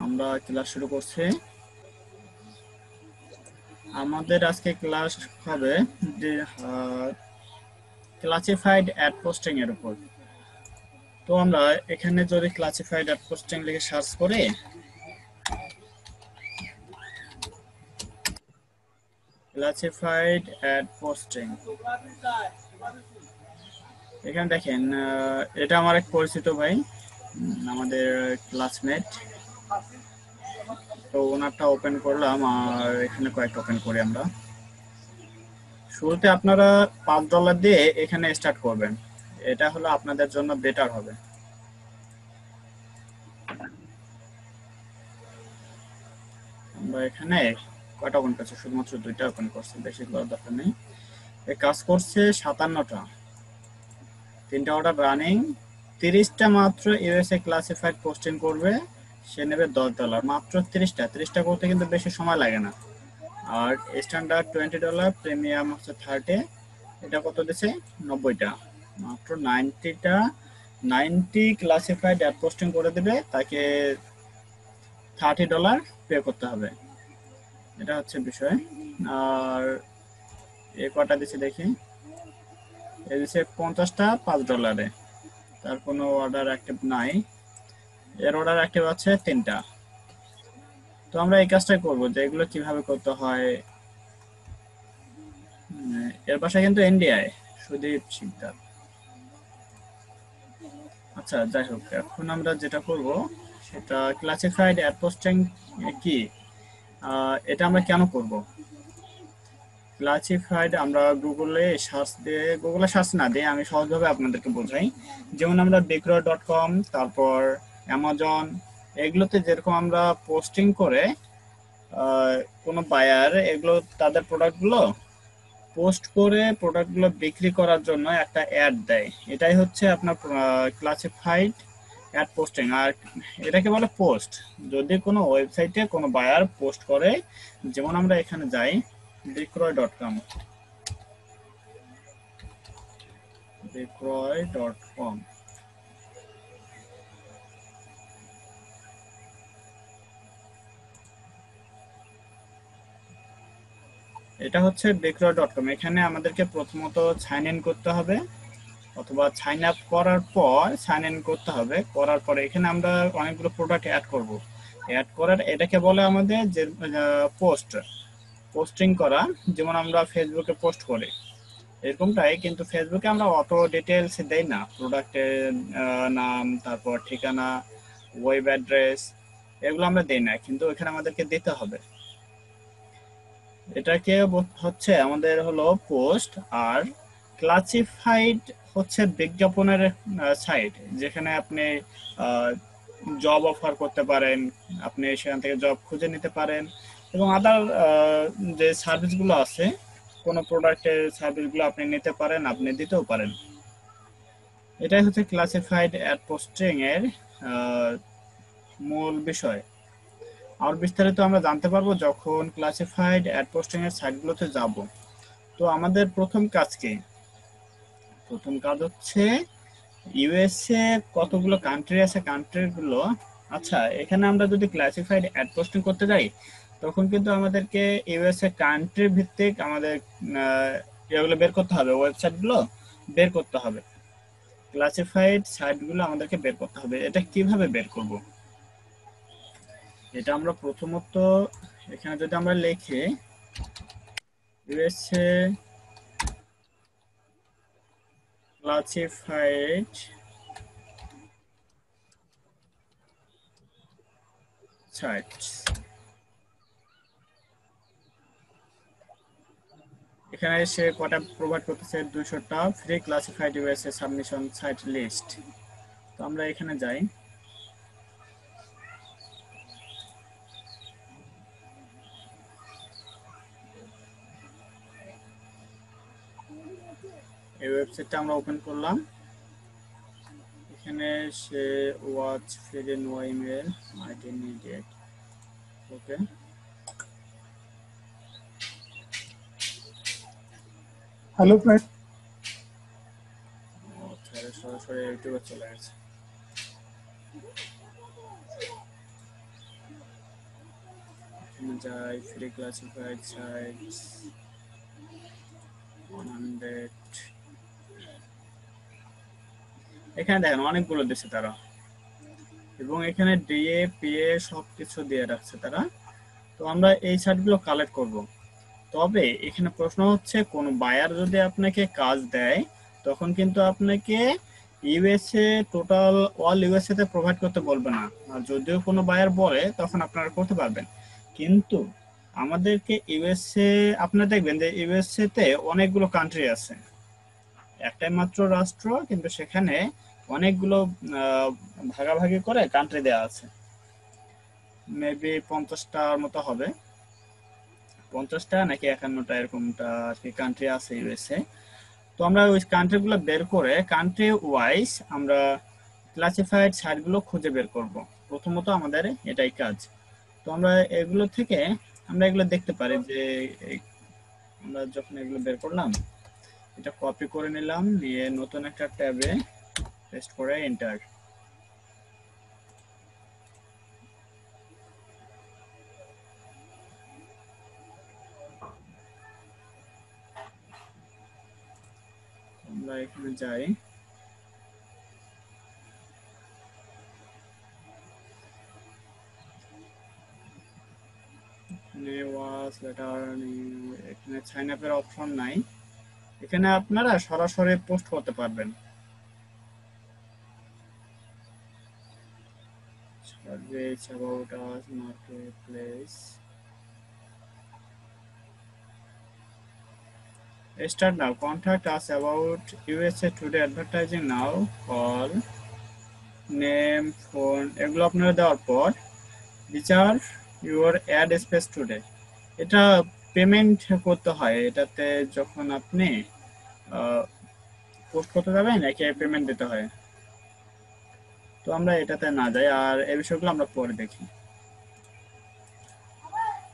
আমরা ক্লাস শুরু করছি। আমাদের আজকে ক্লাস হবে ক্লাসিফাইড অ্যাড পোস্টিং এর উপর। তো আমরা এখানে যদি ক্লাসিফাইড অ্যাড পোস্টিং লিখে সার্চ করি, ক্লাসিফাইড অ্যাড পোস্টিং, এখানে দেখেন এটা আমার এক পরিচিত ভাই, আমাদের ক্লাসমেট। তো ওনারটা ওপেন করলাম আর এখানে কয়েকটা ওপেন করি আমরা। শুরুতে আপনারা $5 দিয়ে এখানে স্টার্ট করবেন, এটা হলো আপনাদের জন্য বেটার হবে। আমরা এখানে কয়টা ওপেন করছি, শুধুমাত্র 2টা ওপেন করছি, বেশি করার দরকার নেই। এই কাজ করছে 57টা, 3টা অর্ডার রানিং, 30টা মাত্র ইউএসএ ক্লাসিফাইড পোস্টিং করবে, সে নেবে $10, মাত্র 30টা করতে কিন্তু বেশি সময় লাগে না। আর স্ট্যান্ডার্ড $20, প্রিমিয়াম হচ্ছে 30, এটা কত দিছে 90টা, মাত্র 90 ক্লাসিফাইড অ্যাড পোস্টিং করে দেবে, তাকে $30 পে করতে হবে, এটা হচ্ছে বিষয়। আর এ কটা দিছে দেখি, এ দিছে 50টা $5, তার কোনো অর্ডার অ্যাক্টিভ নাই, এর অর্ডার অ্যাক্টিভ আছে 3টা। তো আমরা এই কাজটাই করবো যে এগুলো কিভাবে করতে হয়। এর বাসা কিন্তু ইন্ডিয়ায়, সুদীপ শিকদার। আচ্ছা যাই হোক, এখন আমরা যেটা করব সেটা ক্লাসিফাইড অ্যাড পোস্টিং কি, এটা আমরা কেন করব। ক্লাসিফাইড আমরা গুগলে সার্চ না দিয়ে আমি সহজভাবে আপনাদেরকে বোঝাই। যেমন আমরা বিক্রয়.com, তারপর অ্যামাজন, এগুলোতে যেরকম আমরা পোস্টিং করে কোনো বায়ার এগুলো তাদের প্রোডাক্টগুলো পোস্ট করে প্রোডাক্টগুলো বিক্রি করার জন্য একটা অ্যাড দেয়, এটাই হচ্ছে আপনার ক্লাসিফাইড অ্যাড পোস্টিং। আর এটাকে বলে পোস্ট। যদি কোনো ওয়েবসাইটে কোনো বায়ার পোস্ট করে, যেমন আমরা এখানে যাই বিক্রয়.com, বিক্রয়.com, এটা হচ্ছে বিক্রয়.com। এখানে আমাদেরকে প্রথমত সাইন ইন করতে হবে, অথবা সাইন আপ করার পর সাইন ইন করতে হবে। করার পরে এখানে আমরা অনেকগুলো প্রোডাক্ট অ্যাড করব। অ্যাড করার এটাকে বলে আমাদের যে পোস্টিং করা, যেমন আমরা ফেসবুকে পোস্ট করি এরকমটাই, কিন্তু ফেসবুকে আমরা অত ডিটেলস দেই না, প্রোডাক্টের নাম, তারপর ঠিকানা, ওয়েব অ্যাড্রেস, এগুলো আমরা দেই না, কিন্তু এখানে আমাদেরকে দিতে হবে। এটাকে হচ্ছে আমাদের হলো পোস্ট। আর ক্লাসিফাইড হচ্ছে বিজ্ঞাপনের সাইট, যেখানে আপনি জব অফার করতে পারেন, আপনি সেখান থেকে জব খুঁজে নিতে পারেন, এবং আদার যে সার্ভিসগুলো আছে, কোনো প্রোডাক্টের সার্ভিসগুলো আপনি নিতে পারেন, আপনি দিতেও পারেন। এটাই হচ্ছে ক্লাসিফাইড অ্যাড পোস্টিং এর মূল বিষয়। আর বিস্তারিত আমরা জানতে পারবো যখন ক্লাসিফাইড অ্যাড পোস্টিং এর সাইটগুলোতে যাব। তো আমাদের প্রথম কাজ কি? প্রথম কাজ হচ্ছে ইউএসএ কতগুলো কান্ট্রি আছে, কান্ট্রিগুলো, আচ্ছা এখানে আমরা যদি ক্লাসিফাইড অ্যাড পোস্টিং করতে যাই, তখন কিন্তু আমাদেরকে ইউএসএ কান্ট্রি ভিত্তিক আমাদের এগুলো বের করতে হবে, ওয়েবসাইটগুলো বের করতে হবে, ক্লাসিফাইড সাইটগুলো আমাদেরকে বের করতে হবে। এটা কিভাবে বের করব? এটা আমরা প্রথমত এখানে যদি আমরা লিখি ইউএসএ ক্লাসিফাইড সাইটস, এখানে সে কটা প্রোভাইড করতেছে, 200টা free classified USA submission site list. তো আমরা এখানে যাই, এই ওয়েবসাইটটা আমরা ওপেন করলাম। এখানে সে watch feed no email ID needed, okay. Hello friend, সরাসরি ইউটিউবে চলে গেছে। এখানে যাই, ফ্রি ক্লাসিফাইড সাইটস 100। এখানে দেখেন অনেকগুলো দিচ্ছে তারা, এবং এখানে ডিএ পিএ সবকিছু দিয়ে রাখছে তারা। তো আমরা এই সাইটগুলো কালেক্ট করব। তবে এখানে প্রশ্ন হচ্ছে, কোন বায়ার যদি আপনাকে কাজ দেয় তখন কিন্তু আপনাকে ইউএসএ টোটাল অল ইউএসএ তে প্রোভাইড করতে বলবে না। আর যদিও কোনো বায়ার বলে তখন আপনারা করতে পারবেন, কিন্তু আমাদেরকে ইউএসএ, আপনারা দেখবেন যে ইউএসএ তে অনেকগুলো কান্ট্রি আছে, একটাই মাত্র রাষ্ট্র, কিন্তু সেখানে অনেকগুলো ভাগাভাগি করে কান্ট্রি দেওয়া আছে। মেবি 50টার মতো হবে, 50টা নাকি 51টা এরকমটা আর কি কান্ট্রি আছে ইউএসএ। তো আমরা ওই কান্ট্রিগুলো বের করে কান্ট্রি ওয়াইজ আমরা ক্লাসিফাইড সাইটগুলো খুঁজে বের করব। প্রথমত আমাদের এটাই কাজ। তো আমরা এগুলো থেকে আমরা এগুলো দেখতে পারি যে আমরা যখন এগুলো বের করলাম, এটা কপি করে নিলাম, নিয়ে নতুন একটা ট্যাবে পেস্ট করে এন্টার। আমরা এখানে যাই, এখানে সাইন আপের অপশন নাই, এখানে আপনারা সরাসরি পোস্ট করতে পারবেন। Surveys about us, marketplace. Start now. Contact us about USA Today advertising now. Call, name, phone. এগুলো আপনারা দেওয়ার পর recharge your ad space today. এটা পেমেন্ট করতে হয়, এটাতে যখন আপনি পোস্ট করতে যাবেন একে পেমেন্ট দিতে হয়। তো আমরা এটাতে না যাই, আর এই বিষয়গুলো আমরা পরে দেখি।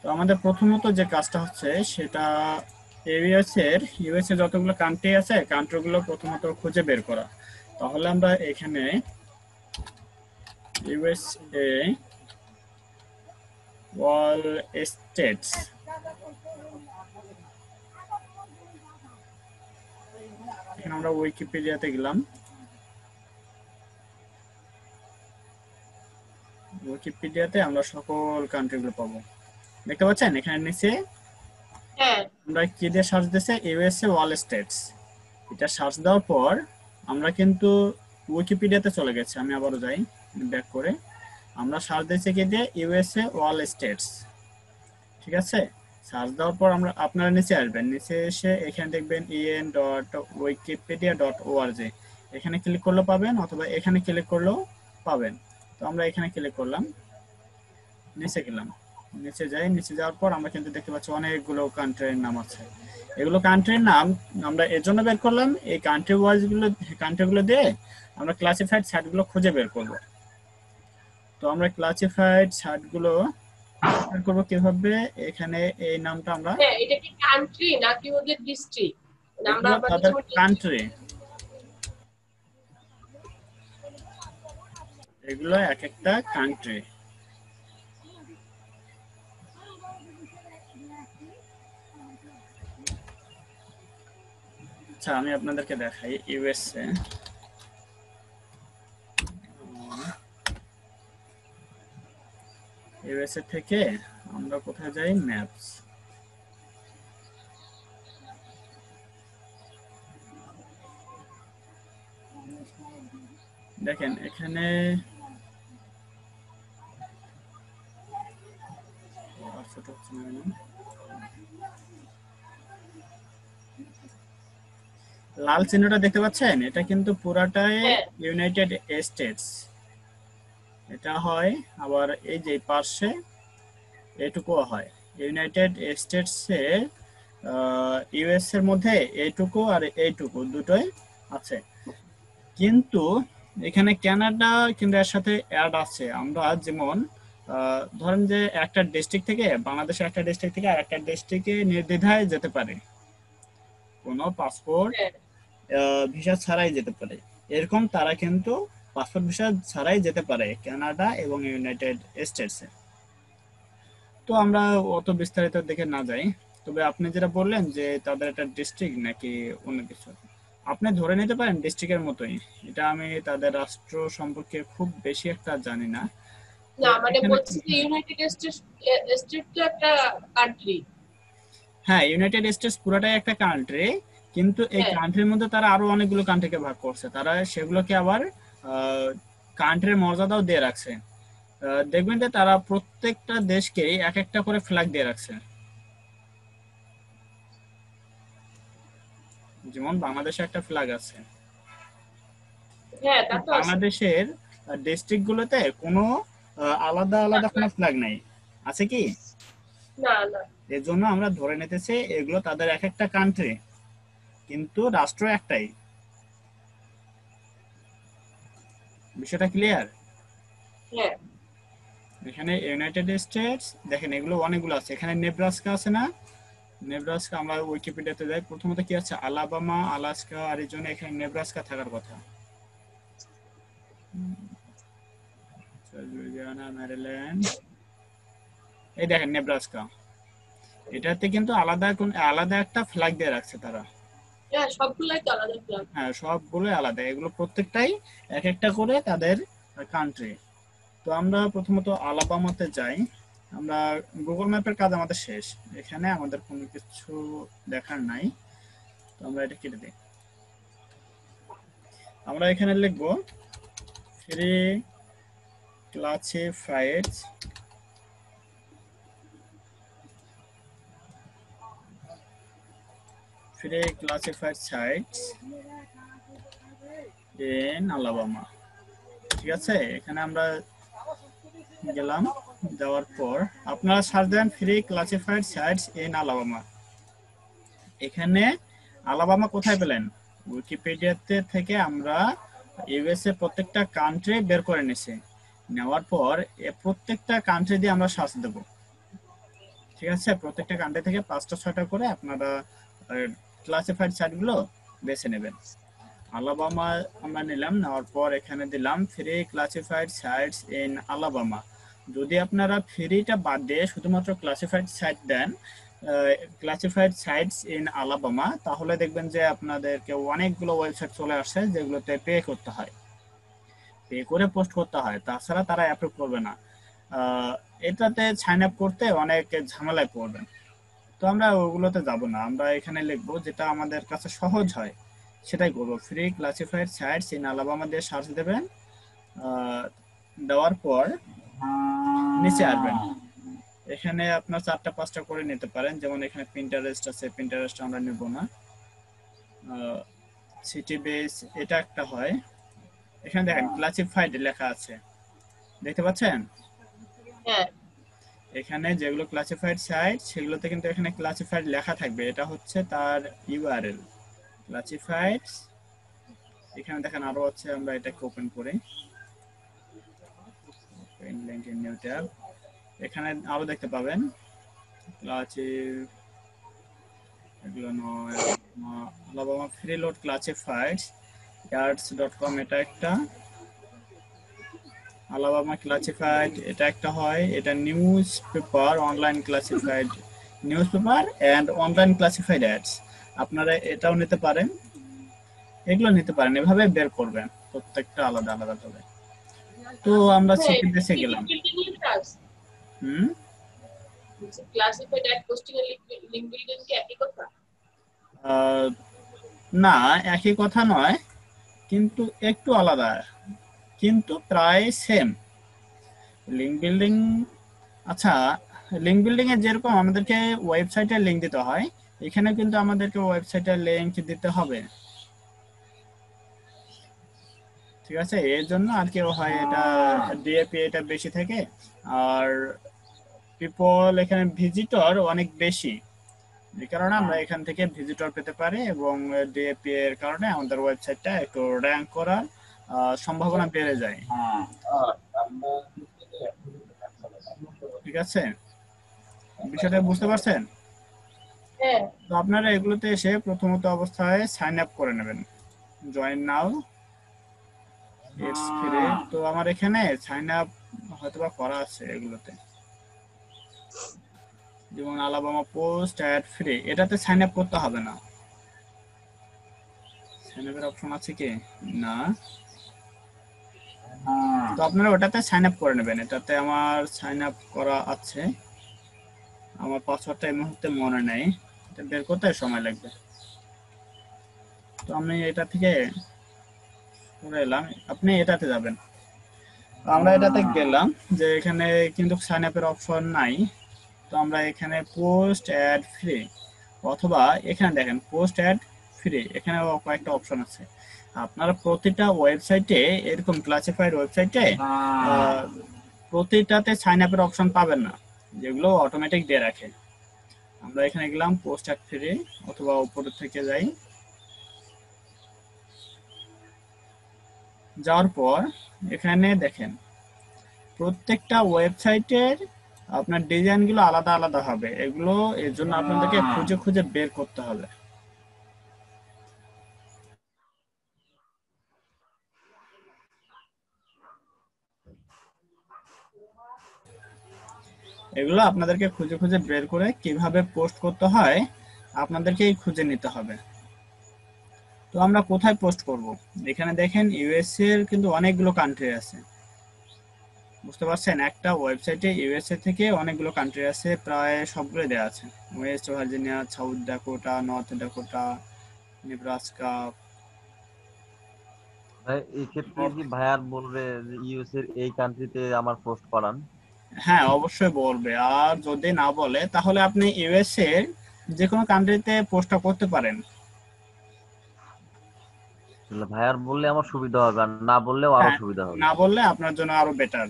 তো আমাদের প্রথমত যে কাজটা হচ্ছে সেটা ইউএসএ যতগুলো কান্ট্রি আছে কান্ট্রিগুলো প্রথমত খুঁজে বের করা। তাহলে আমরা এখানে ইউএসএ অল স্টেটস, এখানে আমরা উইকিপিডিয়াতে গেলাম, উইকিপিডিয়াতে আমরা সকল কান্ট্রিগুলো পাবো। দেখতে পাচ্ছেন এখানে নিচে আমরা কি দিয়ে সার্চ দিয়েছে, ইউএসএ অল স্টেটস। এটা সার্চ দেওয়ার পর আমরা কিন্তু উইকিপিডিয়াতে চলে গেছে। আমি আবারও যাই ব্যাক করে, আমরা সার্চ দিয়েছি কি দিয়ে, ইউএসএ অল স্টেটস। ঠিক আছে, সার্চ দেওয়ার পর আমরা আপনারা নিচে আসবেন, নিচে এসে এখানে দেখবেন en.wikipedia.org, এখানে ক্লিক করলেও পাবেন অথবা এখানে ক্লিক করলেও পাবেন। তো আমরা এখানে ক্লিক করলাম, নিচে গেলাম, নিচে যাই, নিচে যাওয়ার পর আমরা কিন্তু দেখতে পাচ্ছি অনেকগুলো কান্ট্রির নাম আছে। এগুলো কান্ট্রির নাম আমরা এর জন্য বের করলাম, এই কান্ট্রিগুলো দিয়ে আমরা ক্লাসিফাইড সাইটগুলো খুঁজে বের করব। তো আমরা ক্লাসিফাইড সাইটগুলো বের করব কিভাবে, এখানে এই নামটা আমরা, এটা কি কান্ট্রি নাকি ওদের ডিস্ট্রিক্ট? আমরা তাদের কান্ট্রি, এগুলো এক একটা কান্ট্রি। আচ্ছা আমি আপনাদেরকে দেখাই ইউএসএ, ইউএসএ থেকে আমরা কোথায় যাই, ম্যাপস। দেখেন এখানে লাল চিহ্নটা দেখতে পাচ্ছেন, এটা কিন্তু পুরাটাই ইউনাইটেড স্টেটস, এটা হয়। আবার এই যে পাশে এটুকু হয় ইউনাইটেড স্টেটস এর, ইউএস এর মধ্যে এইটুকু আর এইটুকু দুটোই আছে, কিন্তু এখানে কানাডা কিন্তু এর সাথে অ্যাড আছে। আমরা যেমন ধরেন যে একটা ডিস্ট্রিক্ট থেকে, বাংলাদেশের একটা ডিস্ট্রিক্ট থেকে আর একটা ডিস্ট্রিক্টে নির্দ্বিধায় যেতে পারে, কোনো পাসপোর্ট ভিসা ছাড়াই যেতে পারে, এরকম তারা কিন্তু পাসপোর্ট ভিসা ছাড়াই যেতে পারে কানাডা এবং ইউনাইটেড স্টেটসে। তো তো আমরা অত বিস্তারিত দেখে না যাই, তবে আপনি যেটা বললেন যে তাদের একটা ডিস্ট্রিক্ট নাকি অন্য কিছু, আপনি ধরে নিতে পারেন ডিস্ট্রিক্টের মতোই। এটা আমি তাদের রাষ্ট্র সম্পর্কে খুব বেশি একটা জানি না। তো না মানে এখানে বলছি যে ইউনাইটেড স্টেট তো একটা কান্ট্রি। হ্যাঁ, ইউনাইটেড স্টেটস পুরোটাই একটা কান্ট্রি, কিন্তু এই হ্যাঁ কান্ট্রির মধ্যে তারা আরো অনেকগুলো কান্ট্রিকে ভাগ করছে, তারা সেগুলোকে আবার কান্ট্রির মর্যাদাও দিয়ে রাখছে। দেখবেন যে তারা প্রত্যেকটা দেশকেই এক একটা করে ফ্ল্যাগ দিয়ে রাখছে। যেমন বাংলাদেশে একটা ফ্ল্যাগ আছে। হ্যাঁ তা তো আছে। বাংলাদেশের ডিস্ট্রিক্ট গুলোতে কোনো আলাদা আলাদা কোনো ফ্ল্যাগ নাই, আছে কি? না না। এর জন্য আমরা ধরে নিতেছি এগুলো তাদের এক একটা কান্ট্রি, কিন্তু রাষ্ট্র একটাই। বিষয়টা ক্লিয়ার? হ্যাঁ এখানে ইউনাইটেড স্টেটস দেখেন এগুলো অনেকগুলো আছে, এখানে নেব্রাস্কা আছে না? নেব্রাস্কা, আমরা উইকিপিডিয়াতে যাই, প্রথমত কি আছে, আলাবামা, আলাস্কা, আরিজোনা, এখানে নেব্রাস্কা থাকার কথা। লুইজিয়ানা, ম্যারিল্যান্ড, এই দেখেন নেব্রাস্কা, এটাতে কিন্তু আলাদা একটা ফ্ল্যাগ দিয়ে রাখছে তারা। হ্যাঁ সবগুলাই তো আলাদা ফ্ল্যাগ। হ্যাঁ, সবগুলো আলাদা, এগুলো প্রত্যেকটাই এক একটা করে তাদের কান্ট্রি। তো আমরা প্রথমত আলাবামাতে যাই। আমরা গুগল ম্যাপের কাজ আমাদের শেষ, এখানে আমাদের কোনো কিছু দেখার নাই, তো আমরা এটা কেটে দিই। আমরা এখানে লিখব free classified sites in Alabama. ঠিক আছে, এখানে আমরা গেলাম, যাওয়ার পর আপনারা সার্চ দেন free classified sites in Alabama. এখানে আলাবামা কোথায় পেলেন? উইকিপিডিয়াতে থেকে আমরা ইউএসএ প্রত্যেকটা কান্ট্রি বের করে নিছি, নেওয়ার পর প্রত্যেকটা কান্ট্রি দিয়ে আমরা সার্চ দেব। ঠিক আছে, প্রত্যেকটা কান্ট্রি থেকে 5টা 6টা করে আপনারা ক্লাসিফাইড সাইটগুলো বেছে নেবেন। আলাবামা আমরা নিলাম, নেওয়ার পর এখানে দিলাম free classified sites in Alabama. যদি আপনারা ফ্রিটা বাদ দিয়ে শুধুমাত্র ক্লাসিফাইড সাইট দেন, ক্লাসিফাইড সাইটস ইন আলাবামা, তাহলে দেখবেন যে আপনাদেরকে অনেকগুলো ওয়েবসাইট চলে আসছে যেগুলোতে পে করতে হয়, পে করে পোস্ট করতে হয়, তাছাড়া তারা অ্যাপ্রুভ করবে না। এটাতে সাইন আপ করতে অনেক ঝামেলায় পড়বেন। তো আমরা ওগুলোতে যাব না, আমরা এখানে লিখবো যেটা আমাদের কাছে সহজ হয় সেটাই করবো। Free classified sites in Alabama দিয়ে সার্চ দেবেন, দেওয়ার পর নিচে আসবেন। এখানে আপনার 4টা 5টা করে নিতে পারেন, যেমন এখানে পিন্টারেস্ট আছে, পিন্টারেস্ট আমরা নেব না। সিটি বেস এটা একটা হয়, এখানে দেখেন ক্লাসিফাইড লেখা আছে, দেখতে পাচ্ছেন? হ্যাঁ এখানে যেগুলো ক্লাসিফাইড সাইট সেগুলোতে কিন্তু এখানে ক্লাসিফাইড লেখা থাকবে, এটা হচ্ছে তার ইউআরএল ক্লাসিফাইড। এখানে দেখেন আরো আছে, আমরা এটাকে ওপেন করি, open link in new tab, এখানে আরো দেখতে পাবেন এগুলো নয়, Alabama free load classified yards.com, এটা একটা। আলাবামা ক্লাসিফাইড এটা একটা হয়, এটা newspaper online classified newspaper and online classified ads, আপনারা এটাও নিতে পারেন, এগুলো নিতে পারেন, এভাবে বের করবেন প্রত্যেকটা আলাদা আলাদা ভাবে। তো আমরা সিটি বেসে গেলাম। হুম, ক্লাসিফাইড অ্যাড পোস্টিং এর লিংক বিল্ডিং কি একই কথা? না, একই কথা নয়, কিন্তু একটু আলাদা, কিন্তু প্রায় সেম। লিংক বিল্ডিং, আচ্ছা, লিংক বিল্ডিং এ যেরকম আমাদেরকে ওয়েবসাইটের লিংক দিতে হয়, এখানে কিন্তু আমাদেরকে ওয়েবসাইটের লিংক দিতে হবে। ঠিক আছে, এর জন্য আর কি হয়, এটা ডিএপি এটা বেশি থাকে, আর পিপল এখানে ভিজিটর অনেক বেশি, যে কারণে আমরা এখান থেকে ভিজিটর পেতে পারি, এবং ডিএপি এর কারণে আমাদের ওয়েবসাইটটা একটু র্যাঙ্ক করার সম্ভাবনা বেড়ে যায়। ঠিক আছে, বিষয়টা বুঝতে পারছেন? হ্যাঁ তো আপনারা এগুলোতে এসে প্রথমত অবস্থায় সাইন আপ করে নেবেন, জয়েন নাও, ইটস ফ্রি। তো আমার এখানে সাইন আপ হয়তোবা করা আছে এগুলোতে। যেমন আলাবামা পোস্ট অ্যাড ফ্রি, এটাতে সাইন আপ করতে হবে না। সাইন আপের অপশন আছে কি? না। তো আপনারা ওটাতে সাইন আপ করে নেবেন। এটাতে আমার সাইন আপ করা আছে, আমার পাসওয়ার্ডটা এই মুহূর্তে মনে নেই, এটা বের করতে সময় লাগবে। তো আমি এটা থেকে করে এলাম, আপনি এটাতে যাবেন। আমরা এটাতে গেলাম, যে এখানে কিন্তু সাইন আপের অপশন নাই। তো আমরা এখানে পোস্ট অ্যাড ফ্রি, অথবা এখানে দেখেন পোস্ট অ্যাড ফ্রি, এখানে কয়েকটা অপশন আছে। আপনারা প্রতিটা ওয়েবসাইটে, এরকম ক্লাসিফাইড ওয়েবসাইটে প্রতিটাতে সাইন আপের অপশন পাবেন না, যেগুলো অটোমেটিক দিয়ে রাখে। আমরা এখানে গেলাম পোস্ট অ্যাড ফ্রি, অথবা উপরের থেকে যাই, যাওয়ার পর এখানে দেখেন প্রত্যেকটা ওয়েবসাইটের আপনার ডিজাইনগুলো আলাদা আলাদা হবে। এগুলো এর জন্য আপনাদেরকে খুঁজে খুঁজে বের করতে হবে। এগুলো আপনাদেরকে খুঁজে খুঁজে বের করে কিভাবে পোস্ট করতে হয় আপনাদেরকেই খুঁজে নিতে হবে। তো আমরা কোথায় পোস্ট করব? এখানে দেখেন ইউএসএ এর কিন্তু অনেকগুলো কান্ট্রি আছে, বুঝতে পারছেন? একটা ওয়েবসাইটে ইউএসএ থেকে অনেকগুলো কান্ট্রি আছে, প্রায় সবগুলো দেওয়া আছে। West Virginia, south Dakota, north Dakota, Nebraska. ভাই এই ক্ষেত্রে কি ভাইয়ার বলবে যে ইউএস এর এই কান্ট্রিতে আমার পোস্ট করান? হ্যাঁ, অবশ্যই বলবে। আর যদি না বলে তাহলে আপনি ইউএসএ এর যে কোনো কান্ট্রিতে পোস্টটা করতে পারেন। তাহলে ভাইয়ার বললে আমার সুবিধা হবে, আর না বললেও আরো হ্যাঁ, সুবিধা হবে। না বললে আপনার জন্য আরো বেটার।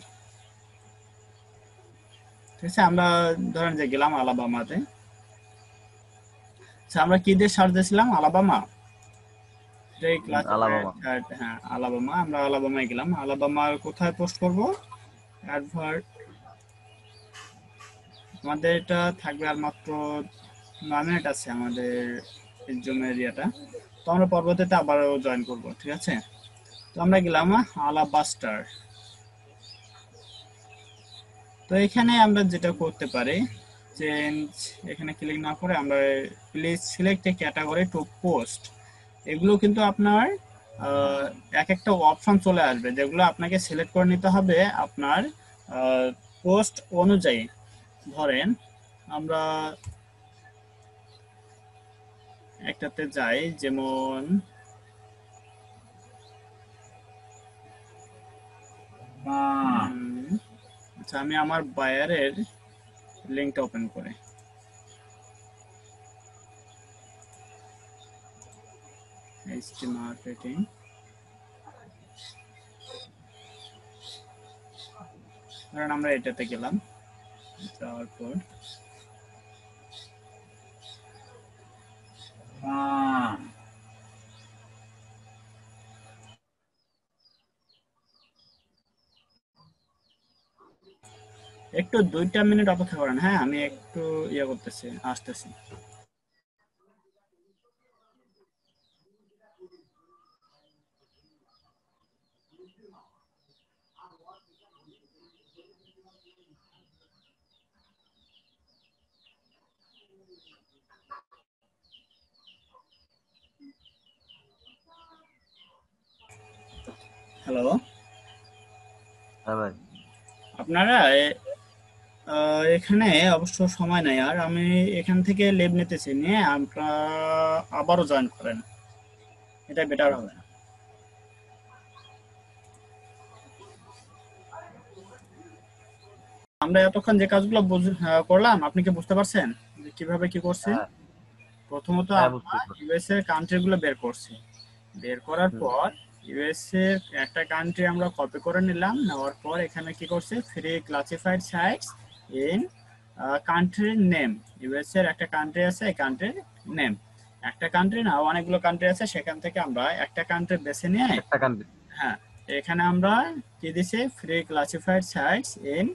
ঠিক আছে, আমরা ধরেন যে গেলাম আলাবামাতে। আচ্ছা, আমরা কি দিয়ে সার্চ দিয়েছিলাম? আলাবামা। এটাই ক্লাসিফাইড। আলাবামা। হ্যাঁ, আলাবামা। আমরা আলাবামায় গেলাম। আলাবামার কোথায় পোস্ট করব? অ্যাডভার্ট। আমাদের এটা থাকবে আর মাত্র 9 মিনিট আছে আমাদের জুম এরিয়াটা। তো আমরা পরবর্তীতে আবারও জয়েন করব, ঠিক আছে? তো আমরা গেলাম আলাবাস্টার। তো এখানে আমরা যেটা করতে পারি, চেঞ্জ, এখানে ক্লিক না করে আমরা please select a category to post. এগুলো কিন্তু আপনার এক একটা অপশন চলে আসবে, যেগুলো আপনাকে সিলেক্ট করে নিতে হবে আপনার পোস্ট অনুযায়ী। ধরেন আমরা একটাতে যাই, যেমন আচ্ছা, আমি আমার বায়ারের লিঙ্কটা ওপেন করে, এইচটি মার্কেটিং, ধরেন আমরা এটাতে গেলাম। যাওয়ার পর একটু 2টা মিনিট অপেক্ষা করেন। হ্যাঁ, আমি একটু ইয়ে করতেছি, আসতেছি। হ্যালো, হ্যাঁ ভাই। আপনারা এখানে অবশ্য সময় নাই আর, আমি এখান থেকে লিভ নিতেছি, নিয়ে আপনারা আবারও জয়েন করেন, এটা বেটার হবে। আমরা এতক্ষণ যে কাজগুলো করলাম, আপনি কি বুঝতে পারছেন যে কিভাবে কি করছি? হ্যাঁ প্রথমত হ্যাঁ, আমরা বুঝতে পারছি। ইউএস এর কান্ট্রি গুলো বের করছি। বের করার হুম। পর ইউএস এর একটা কান্ট্রি আমরা কপি করে নিলাম। নেওয়ার পর এখানে কি করছে, ফ্রি ক্লাসিফাইড সাইটস ইন কান্ট্রির নেম। ইউএস এর একটা কান্ট্রি আছে, এই কান্ট্রির নেম। একটা কান্ট্রি না, অনেকগুলো কান্ট্রি আছে, সেখান থেকে আমরা একটা কান্ট্রি বেছে নিয়ে, একটা কান্ট্রি। হ্যাঁ, এখানে আমরা কি দিছি, free classified sites in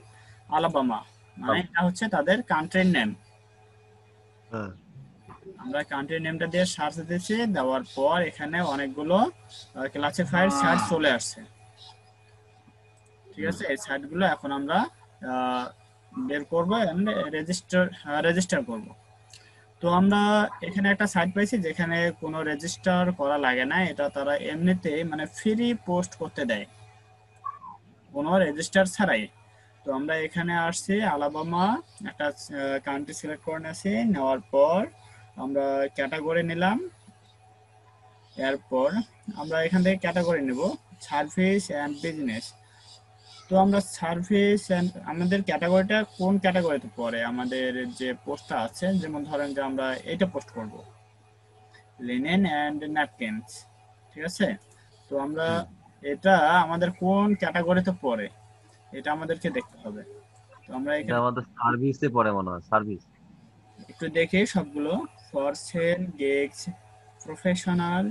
Alabama, মানে এটা হচ্ছে তাদের কান্ট্রির নেম। হ্যাঁ। আমরা কান্ট্রি নেমটা দিয়ে সার্চ দিয়েছি, দেওয়ার পর এখানে অনেকগুলো ক্লাসিফাইড সাইট চলে আসছে। ঠিক আছে, এই সাইটগুলো এখন আমরা বের করব এন্ড রেজিস্টার করব। তো আমরা এখানে একটা সাইট পাইছি যেখানে কোনো রেজিস্টার করা লাগে না, এটা তারা এমনিতেই মানে ফ্রি পোস্ট করতে দেয় কোনো রেজিস্টার ছাড়াই। তো আমরা এখানে আসছি আলাবামা, একটা কান্ট্রি সিলেক্ট করে নিয়েছি, নেওয়ার পর আমরা ক্যাটাগরি নিলাম। এরপর আমরা এখান থেকে ক্যাটাগরি নেব সার্ভিস অ্যান্ড বিজনেস। তো আমরা সার্ভিস অ্যান্ড আমাদের ক্যাটাগরিটা কোন ক্যাটাগরিতে পড়ে, আমাদের যে পোস্টটা আছে, যেমন ধরেন যে আমরা এটা পোস্ট করব লিনেন অ্যান্ড ন্যাপকিনস, ঠিক আছে। তো আমরা এটা আমাদের কোন ক্যাটাগরিতে পড়ে এটা আমাদেরকে দেখতে হবে। তো আমরা এটা এখানে আমাদের সার্ভিসে পড়ে মনে হয়, সার্ভিস। একটু দেখি সবগুলো, for sale, gigs, professional,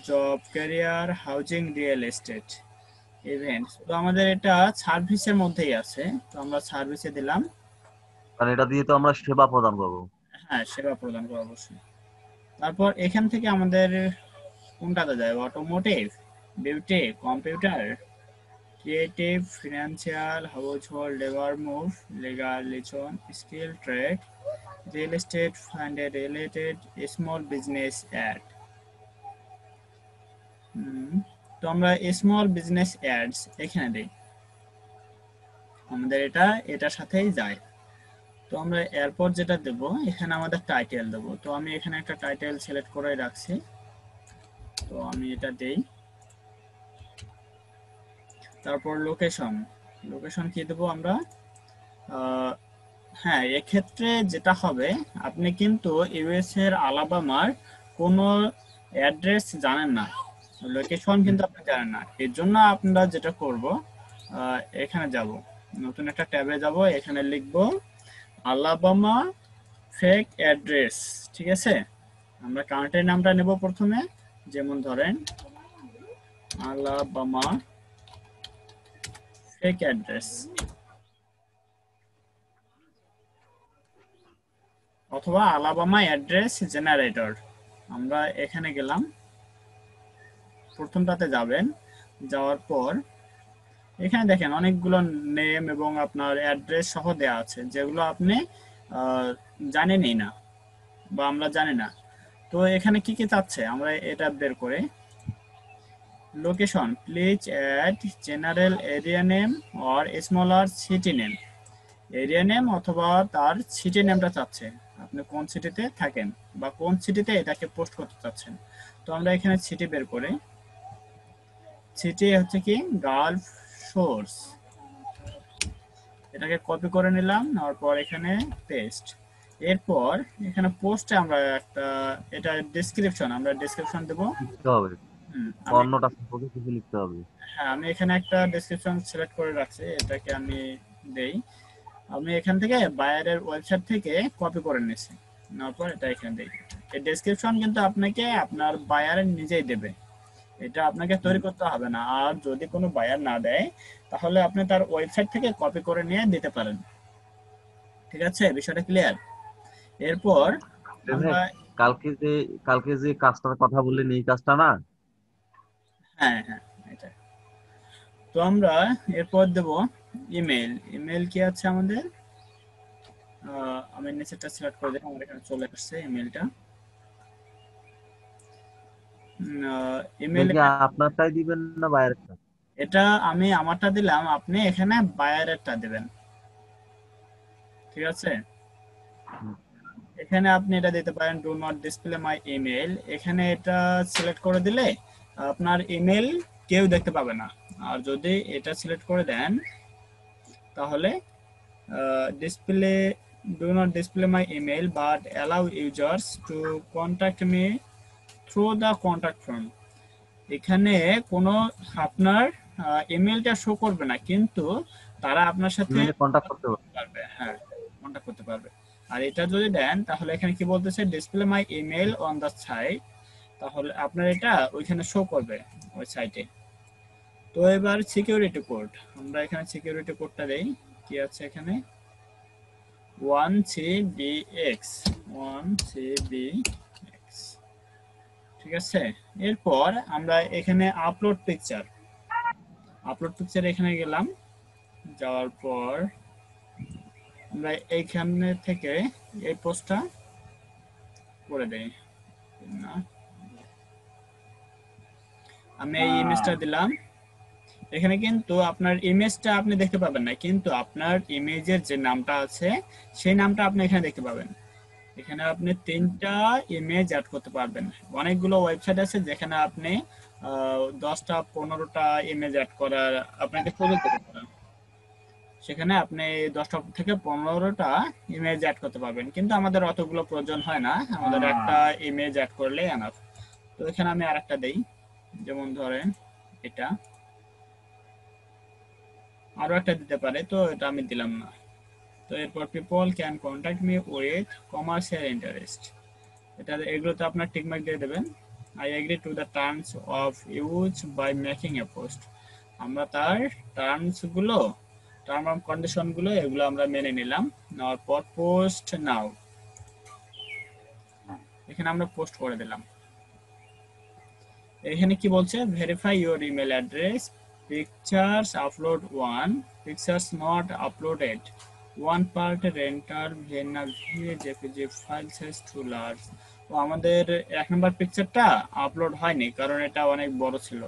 job, career, housing, real estate, events. তো আমাদের এটা সার্ভিসের মধ্যেই আছে, তো আমরা সার্ভিসে দিলাম। কারণ এটা দিয়ে তো আমরা সেবা প্রদান করবো। হ্যাঁ, সেবা প্রদান করা অবশ্যই। তারপর এখান থেকে আমাদের কোনটাতে যায়, automotive, beauty, computer, creative, financial, household, labour move, legal, লিচন, skill trade, real estate, fund related, small business ad. তো আমরা স্মল বিজনেস অ্যাডস এখানে দিই, আমাদের এটা এটার সাথেই যায়। তো আমরা এরপর যেটা দেব, এখানে আমাদের টাইটেল দেব। তো আমি এখানে একটা টাইটেল সিলেক্ট করে রাখছি, তো আমি এটা দেই। তারপর লোকেশন, লোকেশন কি দেবো আমরা, হ্যাঁ এক্ষেত্রে যেটা হবে, আপনি কিন্তু ইউএস এর আলাবামার কোনো অ্যাড্রেস জানেন না, লোকেশন কিন্তু আপনি জানেন না। এর জন্য আমরা যেটা করব, এখানে যাব, নতুন একটা ট্যাবে যাব, এখানে লিখব আলাবামা ফেক অ্যাড্রেস, ঠিক আছে। আমরা কান্ট্রির নামটা নেব প্রথমে, যেমন ধরেন আলাবামা ফেক অ্যাড্রেস, অথবা আলাবামা অ্যাড্রেস জেনারেটর। আমরা এখানে গেলাম, প্রথমটাতে যাবেন, যাওয়ার পর এখানে দেখেন অনেকগুলো নেম এবং আপনার অ্যাড্রেস সহ দেওয়া আছে, যেগুলো আপনি জানেনই না বা আমরা জানি না। তো এখানে কি কি চাচ্ছে আমরা এটা বের করে, location, please add general area name or smaller city name, area name অথবা তার সিটি নেমটা চাচ্ছে, আপনি কোন সিটিতে থাকেন বা কোন সিটিতে এটাকে পোস্ট করতে চাচ্ছেন। তো আমরা এখানে সিটি বের করে, সিটি হচ্ছে কি গালফ শোর্স, এটাকে কপি করে নিলাম, নেওয়ার পর এখানে পেস্ট। এরপর এখানে পোস্টে আমরা একটা, এটা ডেসক্রিপশন, আমরা ডেসক্রিপশন দেব। লিখতে হবে, আমি অন্যটা সম্পর্কে কিছু লিখতে হবে। হ্যাঁ, আমি এখানে একটা ডেসক্রিপশন সিলেক্ট করে রাখছি, এটাকে আমি দেই। আমি এখান থেকে বায়ারের ওয়েবসাইট থেকে কপি করে নিয়েছি, নেওয়ার পর এটা এখানে দিই। এই ডেসক্রিপশন কিন্তু আপনাকে আপনার বায়ার নিজেই দেবে, এটা আপনাকে তৈরি করতে হবে না। আর যদি কোনো বায়ার না দেয়, তাহলে আপনি তার ওয়েবসাইট থেকে কপি করে নিয়ে দিতে পারেন, ঠিক আছে, বিষয়টা ক্লিয়ার। এরপর ভাই, আমরা, কালকে যে কালকে যে কাজটার কথা বললেন এই কাজটা না? হ্যাঁ হ্যাঁ এটা। তো আমরা এরপর দেব ইমেল। ইমেল কি আছে আমাদের, আমি নিচেরটা সিলেক্ট করে দিই, আমার এখানে চলে আসছে ইমেলটা। ইমেল দেখি আপনারটাই দিবেন না বাইরেরটা? এটা আমি আমারটা দিলাম, আপনি এখানে বায়ারেরটা দিবেন, ঠিক আছে। এখানে আপনি এটা দিতে পারেন do not display my email, এখানে এটা সিলেক্ট করে দিলে আপনার ইমেল কেউ দেখতে পাবে না। আর যদি এটা সিলেক্ট করে দেন, তাহলে display, do not display my email but allow users to contact me through the contact form, এখানে কোনো আপনার ইমেলটা শো করবে না, কিন্তু তারা আপনার সাথে ইমেলে কন্টাক্ট করতে হবে। পারবে, হ্যাঁ কন্ট্যাক্ট করতে পারবে। আর এটা যদি দেন, তাহলে এখানে কি বলতেছে, display my email on the site, তাহলে আপনার এটা ওইখানে শো করবে ওই সাইটে। তো এবার সিকিউরিটি কোড, আমরা এখানে সিকিউরিটি কোডটা দেই, কি আছে এখানে 1CBX, 1CBX, ঠিক আছে। এরপর আমরা এখানে আপলোড পিকচার, আপলোড পিকচার এখানে গেলাম, যাওয়ার পর আমরা এইখানে থেকে এই পোস্টটা করে দেই না, আমি এই ইমেজটা দিলাম। এখানে কিন্তু আপনার ইমেজটা আপনি দেখতে পাবেন না, কিন্তু আপনার ইমেজের যে নামটা আছে সেই নামটা আপনি এখানে দেখতে পাবেন। এখানে আপনি 3টা ইমেজ অ্যাড করতে পারবেন। অনেকগুলো ওয়েবসাইট আছে যেখানে আপনি 10টা 15টা ইমেজ অ্যাড করার আপনাকে সুযোগ দিতে পারেন। সেখানে আপনি 10টা থেকে 15টা ইমেজ অ্যাড করতে পারবেন, কিন্তু আমাদের অতগুলো প্রয়োজন হয় না, আমাদের একটা ইমেজ অ্যাড করলেই এনাফ। তো এখানে আমি আরেকটা দেই, যেমন ধরেন এটা, আরো একটা দিতে পারে, তো এটা আমি দিলাম না। তো এরপর people can contact me with commercial interest, এটা এগুলোতে আপনার টিকমার্ক দিয়ে দেবেন। I agree to the terms of use by making a post, আমরা তার টার্ম অফ কন্ডিশন গুলো এগুলো আমরা মেনে নিলাম। নেওয়ার পর পোস্ট নাও, এখানে আমরা পোস্ট করে দিলাম। এখানে কি বলছে, verify your email address, pictures upload one, pictures not uploaded one part renter ভেনা JPG file size too large. তো আমাদের 1 নম্বর পিকচারটা আপলোড হয়নি কারণ এটা অনেক বড় ছিল,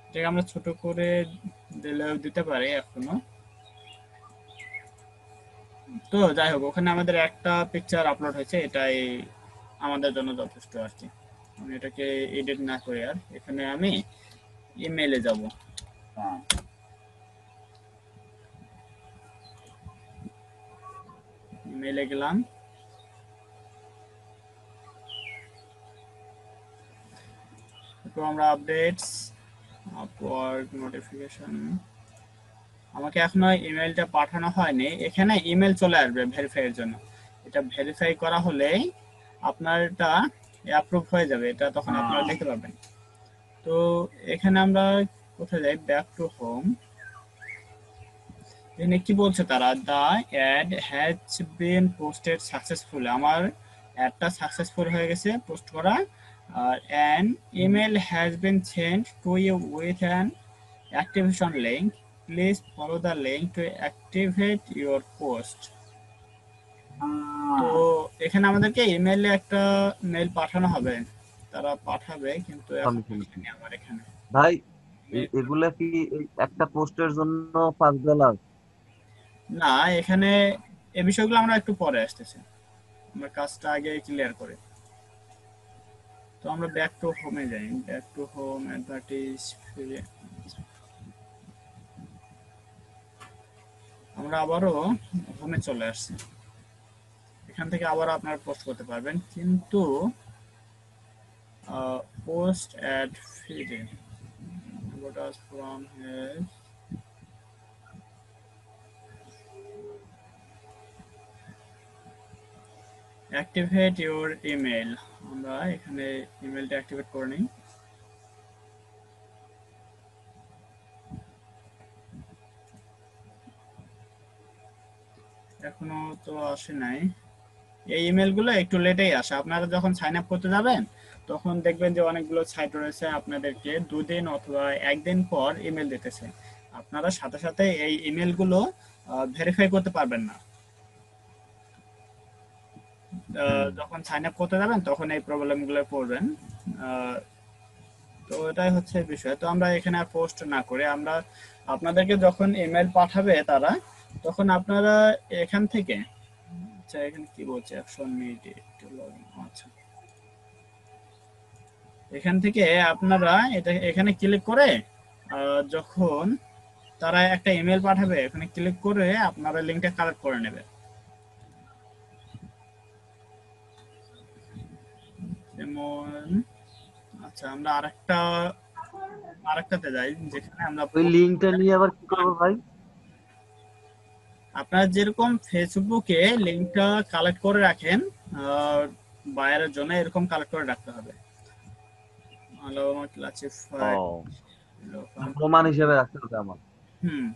এটাকে আমরা ছোট করে দিলেও দিতে পারি এখনো। তো যাই হোক, ওখানে আমাদের একটা পিকচার আপলোড হয়েছে, এটাই আমাদের জন্য যথেষ্ট আর কি। আমি এটাকে এডিট না করে আর এখানে আমি ইমেইলে যাব। ইমেইলে গেলাম, তো আমরা আপডেটস আপওয়ার্ড নোটিফিকেশন, আমাকে এখনো ইমেলটা পাঠানো হয়নি, এখানে ইমেল চলে আসবে ভেরিফাই এর জন্য। এটা ভেরিফাই করা হলেই আপনারটা অ্যাপ্রুভ হয়ে যাবে, এটা তখন আপনারা দেখতে পাবেন। তো এখানে আমরা কোথায় যাই, ব্যাক টু হোম। এখানে কি বলছে তারা, the ad has been posted successfully, আমার অ্যাডটা সাকসেসফুল হয়ে গেছে পোস্ট করা। আর an email has been send to you with an activation link, please follow the link to activate your post. তো এখানে আমাদেরকে ইমেইলে একটা মেইল পাঠানো হবে, তারা পাঠাবে, কিন্তু এখন আমি শুনেছি আসেনি আমার এখানে। ভাই। এগুলা কি এই একটা পোস্টের জন্য $5? না, এখানে এই বিষয়গুলো আমরা একটু পরে আসতেছি, আমরা কাজটা আগে ক্লিয়ার করি। তো আমরা ব্যাক টু হোমে যাই, ব্যাক টু হোম অ্যাডভার্টাইজ ফিরে, আমরা আবারও হোমে চলে আসছি। এখান থেকে আবার আপনারা পোস্ট করতে পারবেন, কিন্তু পোস্ট অ্যাড ফিরে what was from here, activate your email, আমরা এখানে ইমেলটা অ্যাক্টিভেট করে নিই। এখনো তো আসে নাই, এই ইমেলগুলো একটু লেটেই আসে। আপনারা যখন সাইন আপ করতে যাবেন তখন দেখবেন যে অনেকগুলো সাইট রয়েছে আপনাদেরকে 2 দিন অথবা 1 দিন পর ইমেল দিতেছে, আপনারা সাথে সাথে এই ইমেলগুলো ভেরিফাই করতে পারবেন না। যখন সাইন আপ করতে যাবেন তখন এই প্রবলেমগুলো পড়বেন। আহ, তো এটাই হচ্ছে বিষয়। তো আমরা এখানে আর পোস্ট না করে আমরা আপনাদেরকে যখন ইমেল পাঠাবে তারা, তখন আপনারা এখান থেকে, আচ্ছা এখানে কি বলছে, অ্যাকশন মিডিয়া, আচ্ছা এখান থেকে আপনারা এটা এখানে ক্লিক করে যখন তারা একটা ইমেল পাঠাবে এখানে ক্লিক করে আপনারা লিংকটা কালেক্ট করে নেবেন। যেমন আচ্ছা আমরা আরেকটাতে যাই যেখানে আমরা ওই লিঙ্কটা নিয়ে আবার কি করবো ভাই? আপনারা যেরকম ফেসবুকে লিংকটা কালেক্ট করে রাখেন বায়ারের জন্য, এরকম কালেক্ট করে রাখতে হবে। হ্যালো ক্লাসিফাই, ও, প্রমাণ হিসেবে রাখতে হবে আমার। হুম,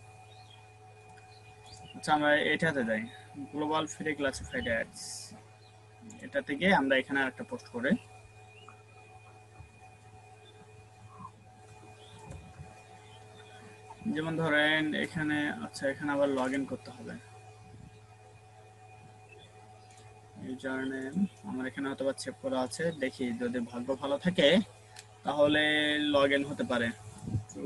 আচ্ছা আমরা এটাতে যাই, গ্লোবাল ফ্রি ক্লাসিফাইড অ্যাডস, এটা থেকে আমরা এখানে একটা পোস্ট করে, যেমন ধরেন এখানে, আচ্ছা এখানে আবার লগ ইন করতে হবে। ইউজার নেম আমার এখানে হয়তো সেভ করা আছে, দেখি যদি ভাগ্য ভালো থাকে তাহলে লগ ইন হতে পারে। তো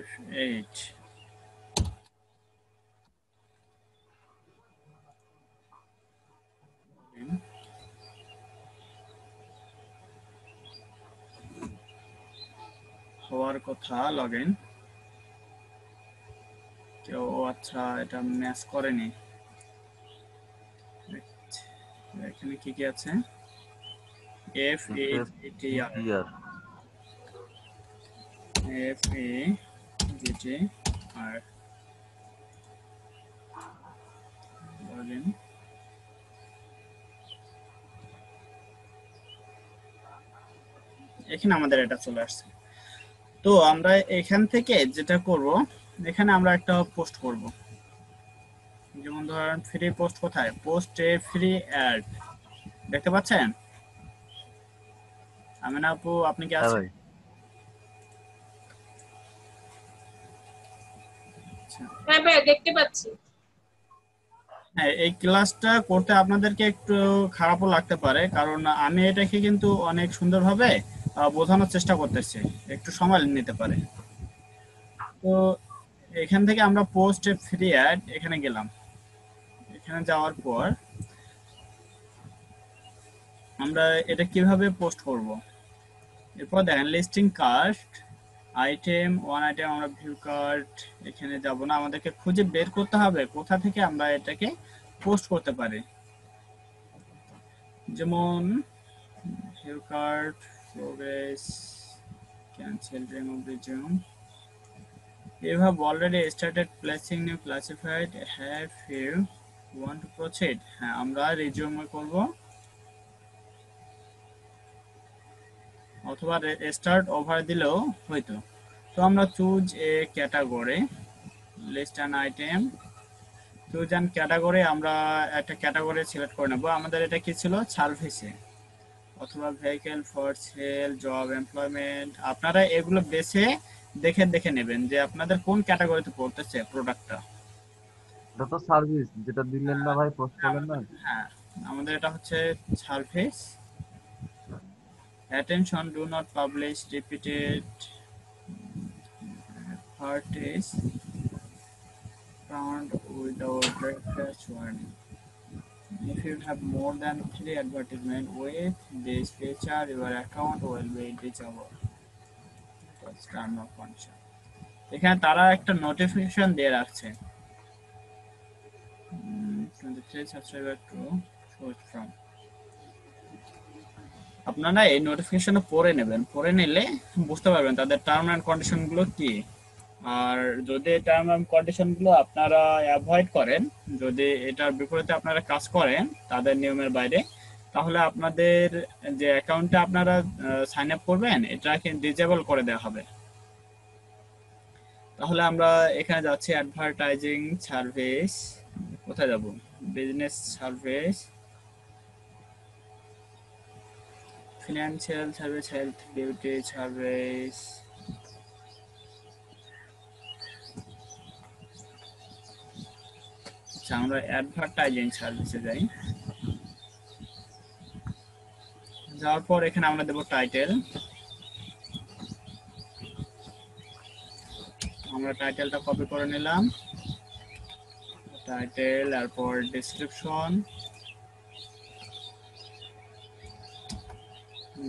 F8 হওয়ার কথা লগ ইন, কেউ আচ্ছা এটা ম্যাচ করেনি। এখানে কি কি আছে? F8 GTR F8 GTR log in. এখানে আমাদের এটা চলে আসছে। তো আমরা এখান থেকে যেটা করব, এখানে আমরা একটা পোস্ট করব, যেমন ধরেন ফ্রি পোস্ট। কোথায়? পোস্ট এ ফ্রি অ্যাড, দেখতে পাচ্ছেন? আমিনা আপু আপনি কি হ্যাঁ আছেন? ভাই। আচ্ছা। হ্যাঁ ভাই দেখতে পাচ্ছি। হ্যাঁ, এই ক্লাসটা করতে আপনাদেরকে একটু খারাপও লাগতে পারে, কারণ আমি এটাকে কিন্তু অনেক সুন্দরভাবে বোঝানোর চেষ্টা করতেছি, একটু সময় নিতে পারে। তো এখান থেকে আমরা পোস্ট ফ্রি অ্যাড এখানে গেলাম। এখানে যাওয়ার পর আমরা এটা কিভাবে পোস্ট করব, এরপর দেখেন listing cost item, one item. আমরা ভিউ কার্ড এখানে যাব না, আমাদেরকে খুঁজে বের করতে হবে কোথা থেকে আমরা এটাকে পোস্ট করতে পারি। যেমন view card, progress, cancel, remove, resume. You have already started placing new classified. Have you want to proceed? হ্যাঁ, আমরা রিজিউমে করব অথবা স্টার্ট ওভার দিলেও হয়তো। তো আমরা choose a category, list and item. Choose and category, আমরা একটা ক্যাটাগরি সিলেক্ট করে নেব। আমাদের এটা কি ছিল? সার্ভিসে অথবা vehicle for sale, job, employment. আপনারা এগুলো বেছে দেখে দেখে নেবেন যে আপনাদের কোন ক্যাটাগরিতে পড়তেছে প্রোডাক্টটা। এটা তো সার্ভিস যেটা দিলেন না ভাই, পোস্ট করলেন না। হ্যাঁ, আমাদের এটা হচ্ছে service. Attention, do not publish repeated parties found without breakfast warning. If you have more than 3 advertisements with this feature, your account will be disabled. That's term of condition. এখানে তারা একটা নোটিফিকেশন দিয়ে রাখছে 23 subscriber to choose from। আপনারা এই notification পড়ে নেবেন, পড়ে নিলে বুঝতে পারবেন তাদের টার্ম এন্ড কন্ডিশন গুলো কি। আর যদি টার্ম এন্ড কন্ডিশন গুলো আপনারা অ্যাভয়েড করেন, যদি এটার বিপরীতে আপনারা কাজ করেন তাদের নিয়মের বাইরে, তাহলে আপনাদের যে অ্যাকাউন্টে আপনারা সাইন আপ করবেন এটাকে ডিসেবল করে দেওয়া হবে। তাহলে আমরা এখানে যাচ্ছি অ্যাডভার্টাইজিং সার্ভিস। কোথায় যাব? Business service, financial service, health beauty service. আচ্ছা, আমরা অ্যাডভার্টাইজিং সার্ভিসে যাই। যাওয়ার পর এখানে আমরা দেব টাইটেল। আমরা টাইটেলটা কপি করে নিলাম, টাইটেল, এরপর ডেসক্রিপশন।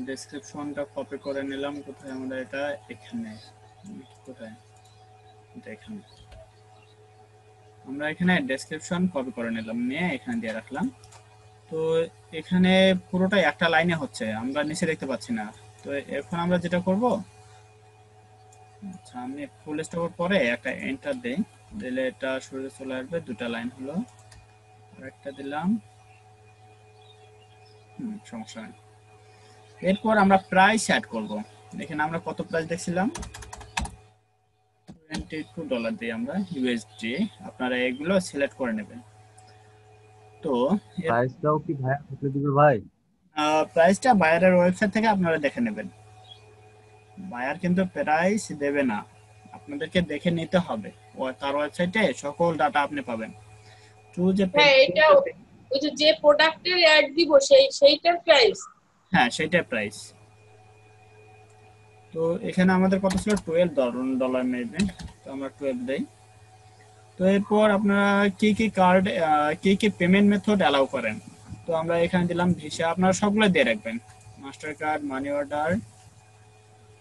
ডেসক্রিপশনটা কপি করে নিলাম। কোথায় আমরা এটা? এখানে। কোথায়? এটা এখানে। আমরা এখানে ডেসক্রিপশন কপি করে নিলাম, নিয়ে এখানে দিয়ে রাখলাম। তো এখানে পুরোটাই একটা লাইনে হচ্ছে, আমরা নিচে দেখতে পাচ্ছি না। তো এখন আমরা যেটা করব, আচ্ছা আমি ফুল স্টপ পরে একটা এন্টার দেই, দিলে এটা শুরু চলে আসবে। দুটো লাইন হলো, আরেকটা দিলাম, সমস্যা নেই। এরপর আমরা প্রাইস অ্যাড করব। এখানে আমরা কত প্রাইস দেখছিলাম? $22 দিই আমরা, ইউএসডি। আপনারা এগুলো সিলেক্ট করে নেবেন। তো প্রাইসটাও কি ভাইয়া বলে দিবে ভাই? প্রাইসটা বাইরের ওয়েবসাইট থেকে আপনারা দেখে নেবেন। বায়ার কিন্তু প্রাইস দেবে না, আপনাদেরকে দেখে নিতে হবে। তার ওয়েবসাইটে সকল ডাটা আপনি পাবেন। চুজ এ হ্যাঁ, এটা ওই যে প্রোডাক্টের অ্যাড দিব সেইটার প্রাইস। হ্যাঁ, সেটাই প্রাইস। তো এখানে আমাদের কত ছিল, $12 মেবি, তো আমরা 12 দেই। তো এরপর আপনারা কি কি কার্ড, কি কি পেমেন্ট মেথড অ্যালাউ করেন, তো আমরা এখানে দিলাম ভিসা, আপনারা সবগুলো দিয়ে রাখবেন, মাস্টার কার্ড, মানি অর্ডার।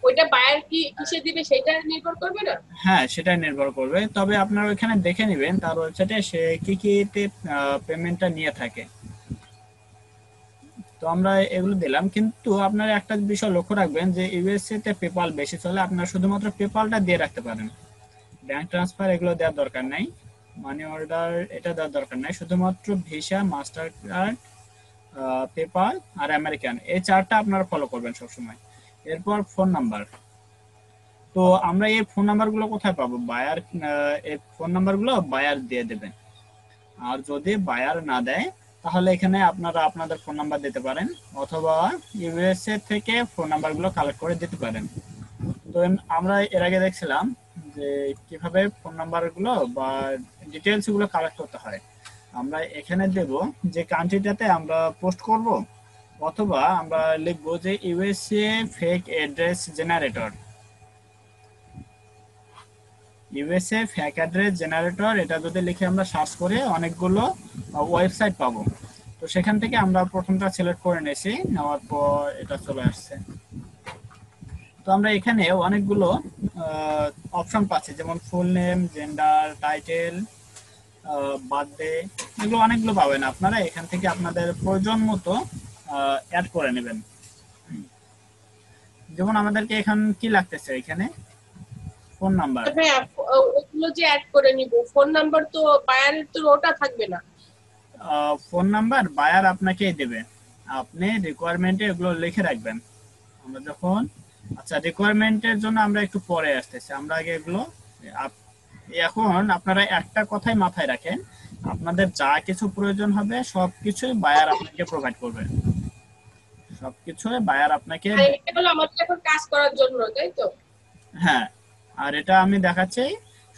ওইটা বায়ার কিসে দিবে সেটা নির্ভর করবে না? হ্যাঁ, সেটা নির্ভর করবে, তবে আপনারা ওইখানে দেখে নেবেন তার ওয়েবসাইটে সে কি কি পেমেন্টটা নিয়ে থাকে। তো আমরা এগুলো দিলাম, কিন্তু আপনারা একটা বিষয় লক্ষ্য রাখবেন যে ইউএসএ তে পেপাল বেশি চলে, আপনারা শুধুমাত্র পেপালটা দিয়ে রাখতে পারেন, ব্যাংক ট্রান্সফার এগুলো দেওয়ার দরকার নাই, মানি অর্ডার এটা দেওয়ার দরকার নাই, শুধুমাত্র ভিসা, মাস্টার কার্ড, পেপাল আর আমেরিকান, এই চারটা আপনারা ফলো করবেন সবসময়। এরপর ফোন নাম্বার, তো আমরা এই ফোন নাম্বারগুলো কোথায় পাবো, বায়ার এই ফোন নাম্বারগুলো বায়ার দিয়ে দেবেন। আর যদি বায়ার না দেয় তাহলে এখানে আপনারা আপনাদের ফোন নাম্বার দিতে পারেন, অথবা ইউএসএ থেকে ফোন নাম্বারগুলো কালেক্ট করে দিতে পারেন। তো আমরা এর আগে দেখছিলাম যে কিভাবে ফোন নাম্বারগুলো বা ডিটেলস গুলো কালেক্ট করতে হয়। আমরা এখানে দেব যে কান্ট্রিটাতে আমরা পোস্ট করব, অথবা আমরা লিখব যে USA fake address generator, USA fake address generator, এটা যদি লিখে আমরা সার্চ করে অনেকগুলো ওয়েবসাইট পাবো। তো সেখান থেকে আমরা প্রথমটা সিলেক্ট করে নিয়েছি, নেওয়ার পর এটা চলে আসছে। তো আমরা এখানে অনেকগুলো অপশন পাচ্ছি, যেমন full name, gender, title, birthday, এগুলো অনেকগুলো পাবেন। আপনারা এখান থেকে আপনাদের প্রয়োজন মতো অ্যাড করে নেবেন। যেমন আমাদেরকে এখন কি লাগতেছে, এখানে ফোন নাম্বার। হ্যাঁ, ওগুলো যে অ্যাড করে নিব, ফোন নাম্বার তো বায়ারের তো ওটা থাকবে না। ফোন নাম্বার বায়ার আপনাকেই দেবে, আপনি রিকোয়ারমেন্টে এগুলো লিখে রাখবেন। আমরা যখন, আচ্ছা রিকোয়ারমেন্টের জন্য আমরা একটু পরে আসতেছি, আমরা আগে এগুলো এখন আপনারা একটা কথাই মাথায় রাখেন, আপনাদের যা কিছু প্রয়োজন হবে সবকিছুই বায়ার আপনাকে প্রোভাইড করবে, সবকিছু বায়ার আপনাকে। আর এটা হলো আমাদের এখন কাজ করার জন্য, তাই তো? হ্যাঁ, আর এটা আমি দেখাচ্ছি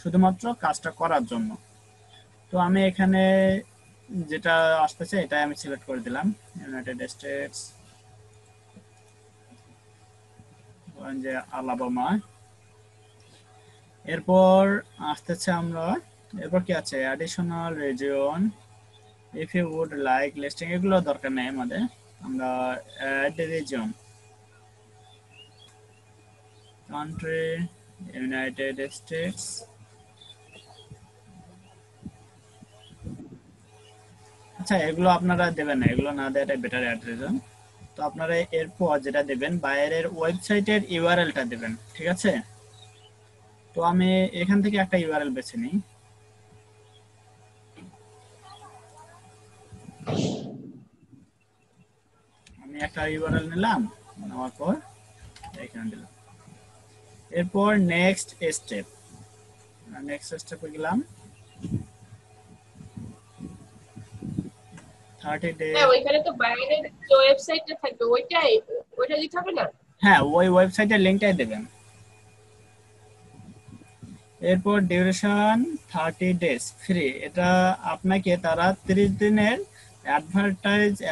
শুধুমাত্র কাজটা করার জন্য। তো আমি এখানে যেটা আসতেছে এটাই আমি সিলেক্ট করে দিলাম, ইউনাইটেড স্টেটস, যে আলাবামা। এরপর আসতেছে আমরা, এরপর কি আছে, additional region, if you would like listing, এগুলো দরকার নেই আমাদের, আমরা add region, country United States. আচ্ছা এগুলো আপনারা দেবেন না, এগুলো না দেওয়াটাই বেটার, অ্যাড রিজন। তো আপনারা এরপর যেটা দেবেন বাইরের ওয়েবসাইটের ইউআরএলটা দেবেন, ঠিক আছে? তো আমি এখান থেকে একটা ইউআরএল বেছে নিই, আমি একটা ইউআরএল নিলাম, নেওয়ার পর এখানে দিলাম। এরপর নেক্সট স্টেপে গেলাম, 30 ডে। হ্যাঁ, ওইখানে তো বাইরের যে ওয়েবসাইটটা থাকবে ওইটা দিতে হবে না? হ্যাঁ, ওই ওয়েবসাইটের লিংকটাই দেবেন। এরপর ডিউরেশন 30 ডেজ ফ্রি, এটা আপনাকে তারা 30 দিনের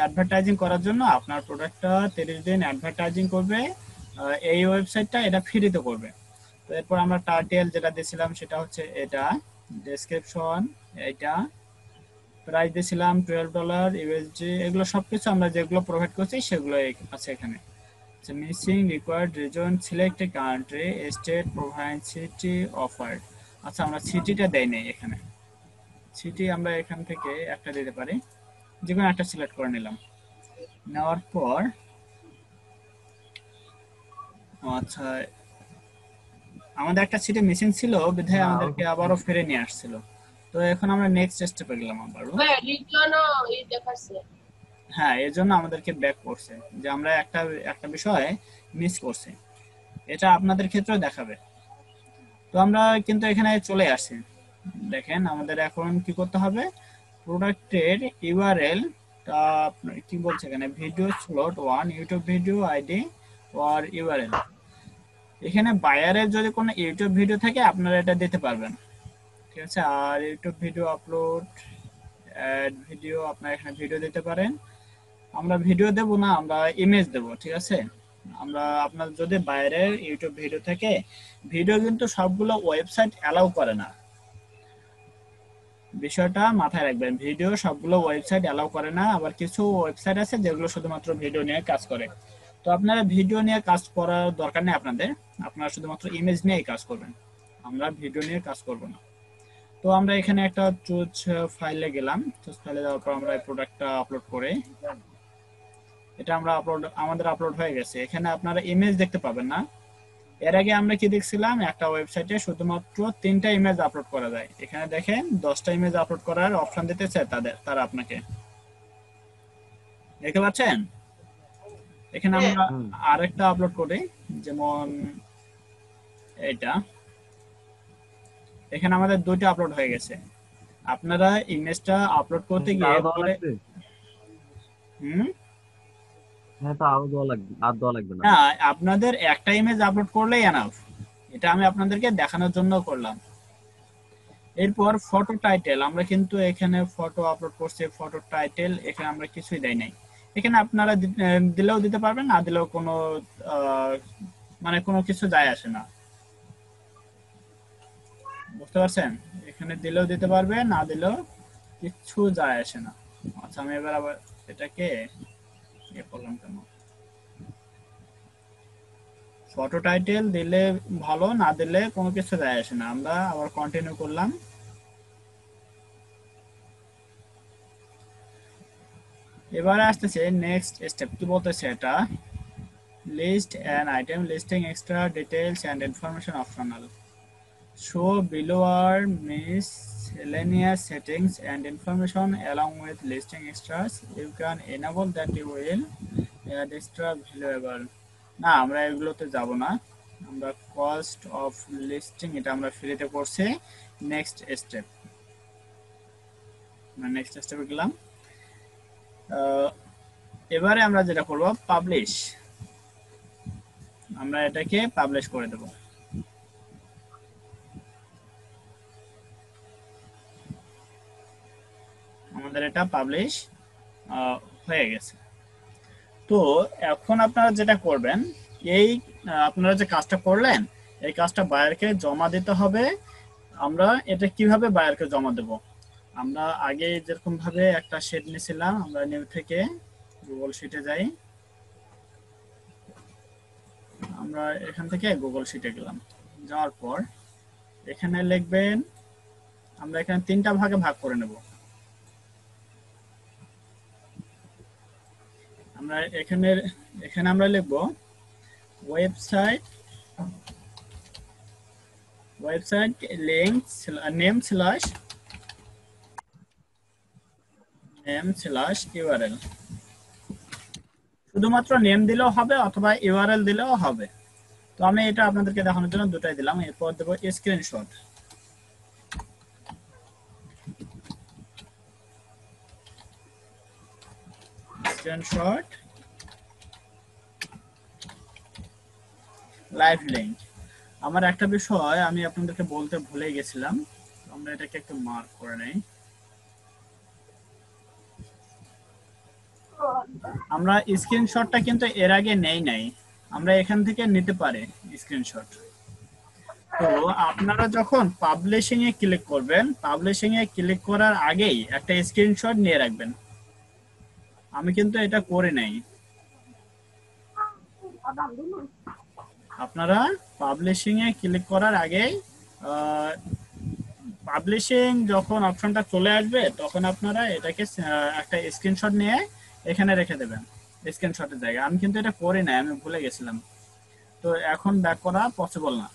অ্যাডভার্টাইজিং করার জন্য আপনার প্রোডাক্টটা 30 দিন অ্যাডভার্টাইজিং করবে, এই ওয়েবসাইটটা এটা ফ্রিতে করবে। তো এরপর আমরা টাইটেল যেটা দিয়েছিলাম সেটা হচ্ছে এটা, ডেসক্রিপশন এটা, প্রাইস দিয়েছিলাম $12 ইউএসডি, এগুলো সবকিছু আমরা যেগুলো প্রোভাইড করছি সেগুলো আছে এখানে। Missing required reason, select a country, state, provide, city offered. আচ্ছা আমরা সিটিটা দেই নাই এখানে, সিটি আমরা এখান থেকে একটা দিতে পারি, যে কোনো একটা সিলেক্ট করে নিলাম। নেওয়ার পর আচ্ছা আমাদের একটা সিটি মিসিং ছিল বিধায় আমাদেরকে আবারও ফিরে নিয়ে আসছিল। তো এখন আমরা নেক্সট স্টেপে গেলাম আবারও। হ্যাঁ, রিজনও এই দেখাচ্ছে। হ্যাঁ, এর জন্য আমাদেরকে ব্যাক করছে যে আমরা একটা বিষয় মিস করছি, এটা আপনাদের ক্ষেত্রেও দেখাবে। তো আমরা কিন্তু এখানে চলে আসি, দেখেন আমাদের এখন কি করতে হবে, প্রোডাক্টের ইউআরএল টা কি বলছে এখানে, video slot 1 YouTube video ID or URL, এখানে বায়ারের যদি কোনো ইউটিউব ভিডিও থাকে আপনারা এটা দিতে পারবেন, ঠিক আছে। আর YouTube video upload, add video, আপনারা এখানে ভিডিও দিতে পারেন। আমরা ভিডিও দেব না, আমরা ইমেজ দেব, ঠিক আছে। আমরা আপনার যদি বাইরের ইউটিউব ভিডিও থাকে, ভিডিও কিন্তু সবগুলো ওয়েবসাইট অ্যালাউ করে না, বিষয়টা মাথায় রাখবেন। ভিডিও সবগুলো ওয়েবসাইট অ্যালাউ করে না, আবার কিছু ওয়েবসাইট আছে যেগুলো শুধুমাত্র ভিডিও নিয়ে কাজ করে। তো আপনারা ভিডিও নিয়ে কাজ করার দরকার নেই আপনাদের, আপনারা শুধুমাত্র ইমেজ নিয়েই কাজ করবেন, আমরা ভিডিও নিয়ে কাজ করব না। তো আমরা এখানে একটা চুজ ফাইলে গেলাম, চুজ ফাইলে যাওয়ার পর আমরা এই প্রোডাক্টটা আপলোড করে, এটা আমরা আমাদের আপলোড হয়ে গেছে। এখানে আপনারা ইমেজ দেখতে পাবেন না। এর আগে আমরা কি দেখছিলাম, একটা ওয়েবসাইটে শুধুমাত্র 3টা ইমেজ আপলোড করা যায়। এখানে দেখেন 10টা ইমেজ আপলোড করার অপশন দিতেছে তারা আপনাকে, দেখতে পাচ্ছেন। এখানে আমরা আরেকটা আপলোড করি, যেমন এটা, এখানে আমাদের 2টা আপলোড হয়ে গেছে। আপনারা ইমেজটা আপলোড করতে গিয়ে হ্যাঁ, তো আরো দেওয়া লাগবে, আর দেওয়া লাগবে না। না, আপনাদের একটা ইমেজ আপলোড করলেই এনাফ, এটা আমি আপনাদেরকে দেখানোর জন্য করলাম। এরপর ফটো টাইটেল, আমরা কিন্তু এখানে ফটো আপলোড করছি, ফটো টাইটেল এখানে আমরা কিছুই দেই নাই। এখানে আপনারা দিলেও দিতে পারবেন, না দিলেও কোনো মানে কোনো কিছু যায় আসে না, বুঝতে পারছেন। এখানে দিলেও দিতে পারবে, না দিলেও কিছু যায় আসে না। আচ্ছা, আমি এবার আবার এটাকে করলাম কেন, ফটো টাইটেল দিলে ভালো, না দিলে কোনো কিছু যায় আসে না। আমরা আবার কন্টিনিউ করলাম। এবারে আসতেছে নেক্সট স্টেপ, কি বলতেছে এটা, list an item listing extra details and information optional, show below আর miscellaneous settings and information along with listing extras, you can enable that, you will add extra valuable। না, আমরা এগুলোতে যাব না, আমরা কস্ট অফ লিস্টিং এটা আমরা ফ্রিতে করছি। নেক্সট স্টেপ, নেক্সট স্টেপে গেলাম। এবারে আমরা যেটা করব, পাবলিশ, আমরা এটাকে পাবলিশ করে দেব। আমাদের এটা পাবলিশ হয়ে গেছে। তো এখন আপনারা যেটা করবেন, এই আপনারা যে কাজটা করলেন, এই কাজটা বায়ারকে জমা দিতে হবে। আমরা এটা কিভাবে বায়ারকে জমা দেব, আমরা আগে যেরকম ভাবে একটা শিট নিয়েছিলাম, আমরা নিউ থেকে গুগল শিটে যাই, আমরা এখান থেকে গুগল শিটে গেলাম, যাওয়ার পর এখানে লিখবেন, আমরা এখানে 3টা ভাগে ভাগ করে নেব। আমরা এখানে আমরা লিখব website link name slash URL, শুধুমাত্র নেম দিলেও হবে অথবা ইউআরএল দিলেও হবে। তো আমি এটা আপনাদেরকে দেখানোর জন্য দুটাই দিলাম। এরপর দেব স্ক্রিনশট, লাইভ লিংক। আমার একটা বিষয় আমি আপনাদেরকে বলতে ভুলে গেছিলাম, আমরা এটাকে একটু মার্ক করে নেই। আমরা স্ক্রিনশটটা কিন্তু এর আগে নেই নাই, আমরা এখান থেকে নিতে পারি স্ক্রিনশট। তো আপনারা যখন পাবলিশিং এ ক্লিক করবেন, পাবলিশিং এ ক্লিক করার আগেই একটা স্ক্রিনশট নিয়ে রাখবেন। আমি কিন্তু এটা করে নাই। আপনারা পাবলিশিং এ ক্লিক করার আগেই পাবলিশিং যখন অপশনটা চলে আসবে, তখন আপনারা এটাকে একটা স্ক্রিনশট নিয়ে এখানে রেখে দেবেন স্ক্রিনশটের জায়গায়। আমি কিন্তু এটা করি নাই, আমি ভুলে গেছিলাম, তো এখন ব্যাক করা পসিবল না।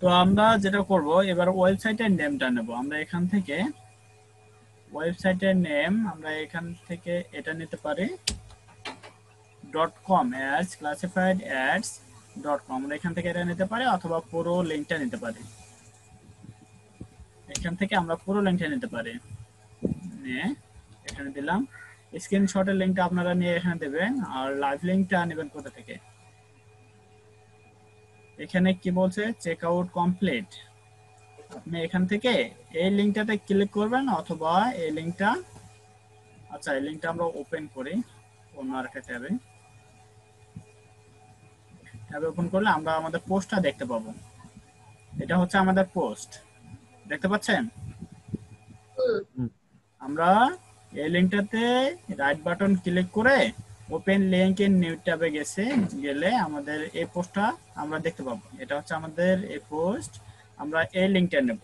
তো আমরা যেটা করব, এবার ওয়েবসাইটের নেমটা নেব। আমরা এখান থেকে ওয়েবসাইটের নেম, আমরা এখান থেকে এটা নিতে পারি, .com ads classified ads.com, আমরা এখান থেকে এটা নিতে পারি, অথবা পুরো লিংকটা নিতে পারি। এখান থেকে আমরা পুরো লিংকটা নিতে পারি, নিয়ে এখানে দিলাম। স্ক্রিনশটের লিংকটা আপনারা নিয়ে এখানে দেবেন, আর লাইভ লিংকটা নেবেন কোথা থেকে, এখানে কি বলছে, চেক আউট কমপ্লিট। আপনি এখান থেকে এই লিঙ্কটাতে ক্লিক করবেন অথবা এই লিঙ্কটা, আচ্ছা এই লিঙ্কটা আমরা ওপেন করি অন্য আরেকটা ট্যাবে। ট্যাবে ওপেন করলে আমরা আমাদের পোস্টটা দেখতে পাবো। এটা হচ্ছে আমাদের পোস্ট, দেখতে পাচ্ছেন? আমরা এই লিঙ্কটাতে রাইট বাটন ক্লিক করে ওপেন লিংক ইন নিউ ট্যাবে গেলে আমাদের এই পোস্টটা আমরা দেখতে পাবো। এটা হচ্ছে আমাদের এই পোস্ট। আমরা এই লিঙ্কটা নেব,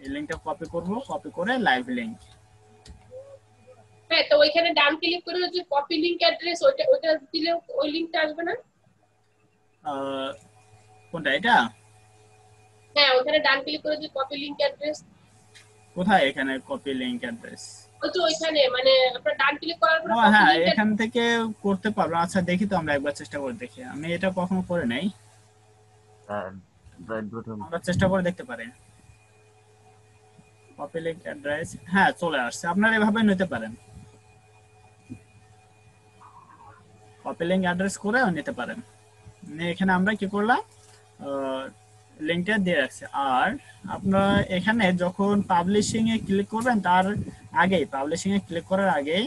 এই লিঙ্কটা কপি করব, কপি করে লাইভ লিঙ্ক। হ্যাঁ, তো ওইখানে ডান ক্লিক করে যে কপি লিংক অ্যাড্রেস, ওইটা দিলে ওই লিংকটা আসবে না? কোনটা, এটা? হ্যাঁ, ওইখানে ডান ক্লিক করে যে কপি লিংক অ্যাড্রেস। কোথায় এখানে কপি লিংক অ্যাড্রেস? ওই তো ওইখানে, মানে আপনার ডান ক্লিক করার পর ও কপি হ্যাঁ, লিংক এখান থেকে করতে পারবো। আচ্ছা দেখি তো, আমরা একবার চেষ্টা করে দেখি। আমি এটা কখনো করে নাই, আমরা চেষ্টা করে দেখতে পারি। কপি লিংক অ্যাড্রেস, হ্যাঁ চলে আসছে। আপনারা এভাবে নিতে পারেন, কপি লিংক অ্যাড্রেস করে নিতে পারেন। এখানে আমরা কি করলাম, লিংকটা দিয়ে রাখছি। আর আপনারা এখানে যখন পাবলিশিং এ ক্লিক করবেন তার আগেই, পাবলিশিং এ ক্লিক করার আগেই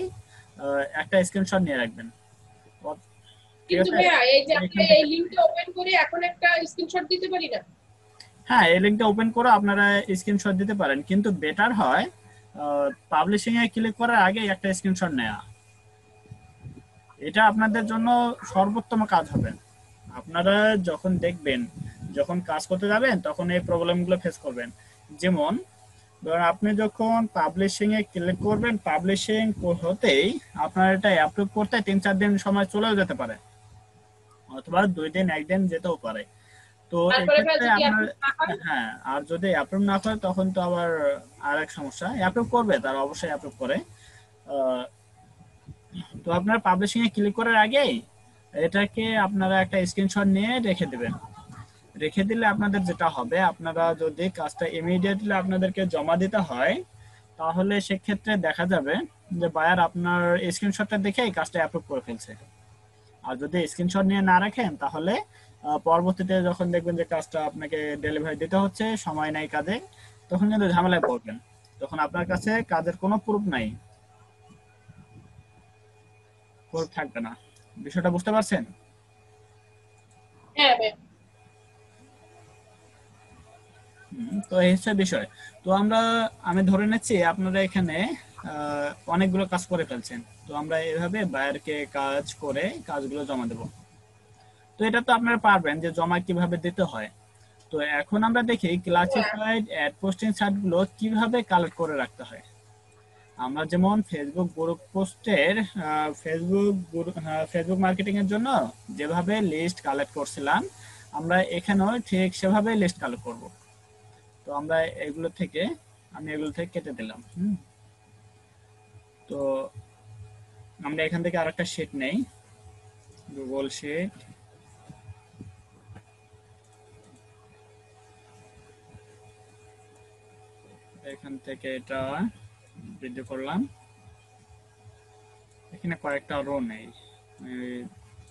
একটা স্ক্রিনশট নিয়ে রাখবেন। কিন্তু ভাইয়া এই যে আপনি এই লিংকটা ওপেন করে এখন একটা স্ক্রিনশট দিতে পারি না? হ্যাঁ, এই লিংকটা ওপেন করে আপনারা স্ক্রিনশট দিতে পারেন, কিন্তু বেটার হয় পাবলিশিং এ ক্লিক করার আগে একটা স্ক্রিনশট নেওয়া। এটা আপনাদের জন্য সর্বোত্তম কাজ হবে। আপনারা যখন দেখবেন, যখন কাজ করতে যাবেন তখন এই প্রবলেমগুলো ফেস করবেন। যেমন ধরুন আপনি যখন পাবলিশিং এ ক্লিক করবেন, পাবলিশিং হতেই আপনার এটা অ্যাপ্রুভ করতে 3-4 দিন সময় চলেও যেতে পারে, অথবা 2 দিন 1 দিন যেতেও পারে। তো এক্ষেত্রে আপনার, হ্যাঁ, আর যদি অ্যাপ্রুভ না করে তখন তো আবার আরেক সমস্যা। অ্যাপ্রুভ করবে, তারা অবশ্যই অ্যাপ্রুভ করে। তো আপনার পাবলিশিং এ ক্লিক করার আগে এটাকে আপনারা একটা স্ক্রিনশট নিয়ে রেখে দিবেন। রেখে দিলে আপনাদের যেটা হবে, আপনারা যদি কাজটা ইমিডিয়েটলি আপনাদেরকে জমা দিতে হয় তাহলে সেক্ষেত্রে দেখা যাবে যে বায়ার আপনার স্ক্রিনশটটা দেখে এই কাজটা অ্যাপ্রুভ করে ফেলছে। আর যদি স্ক্রিনশট নিয়ে না রাখেন তাহলে পরবর্তীতে যখন দেখবেন যে কাজটা আপনাকে ডেলিভারি দিতে হচ্ছে, সময় নাই কাজে, তখন কিন্তু ঝামেলায় পড়বেন। তখন আপনার কাছে কাজের কোনো প্রুফ নাই, প্রুফ থাকবে না। বিষয়টা বুঝতে পারছেন? হ্যাঁ ভাই। তো এই হচ্ছে বিষয়। তো আমি ধরে নিচ্ছি আপনারা এখানে অনেকগুলো কাজ করে ফেলছেন। তো আমরা এভাবে বায়ারকে কাজ করে কাজগুলো জমা দেব। তো এটা তো আপনারা পারবেন যে জমা কিভাবে দিতে হয়। তো এখন আমরা দেখি ক্লাসিফাইড অ্যাড পোস্টিং সাইটগুলো কিভাবে কালেক্ট করে রাখতে হয়। আমরা যেমন ফেসবুক গ্রুপ পোস্টের, ফেসবুক মার্কেটিং এর জন্য যেভাবে লিস্ট কালেক্ট করছিলাম, আমরা এখানেও ঠিক সেভাবে লিস্ট কালেক্ট করব। তো আমরা আমি এগুলো থেকে কেটে দিলাম। তো আমরা এখান থেকে আরেকটা শীট নেই, গুগল শীট। এখান থেকে এটা বৃদ্ধি করলাম। এখানে কয়েকটা রো নেই,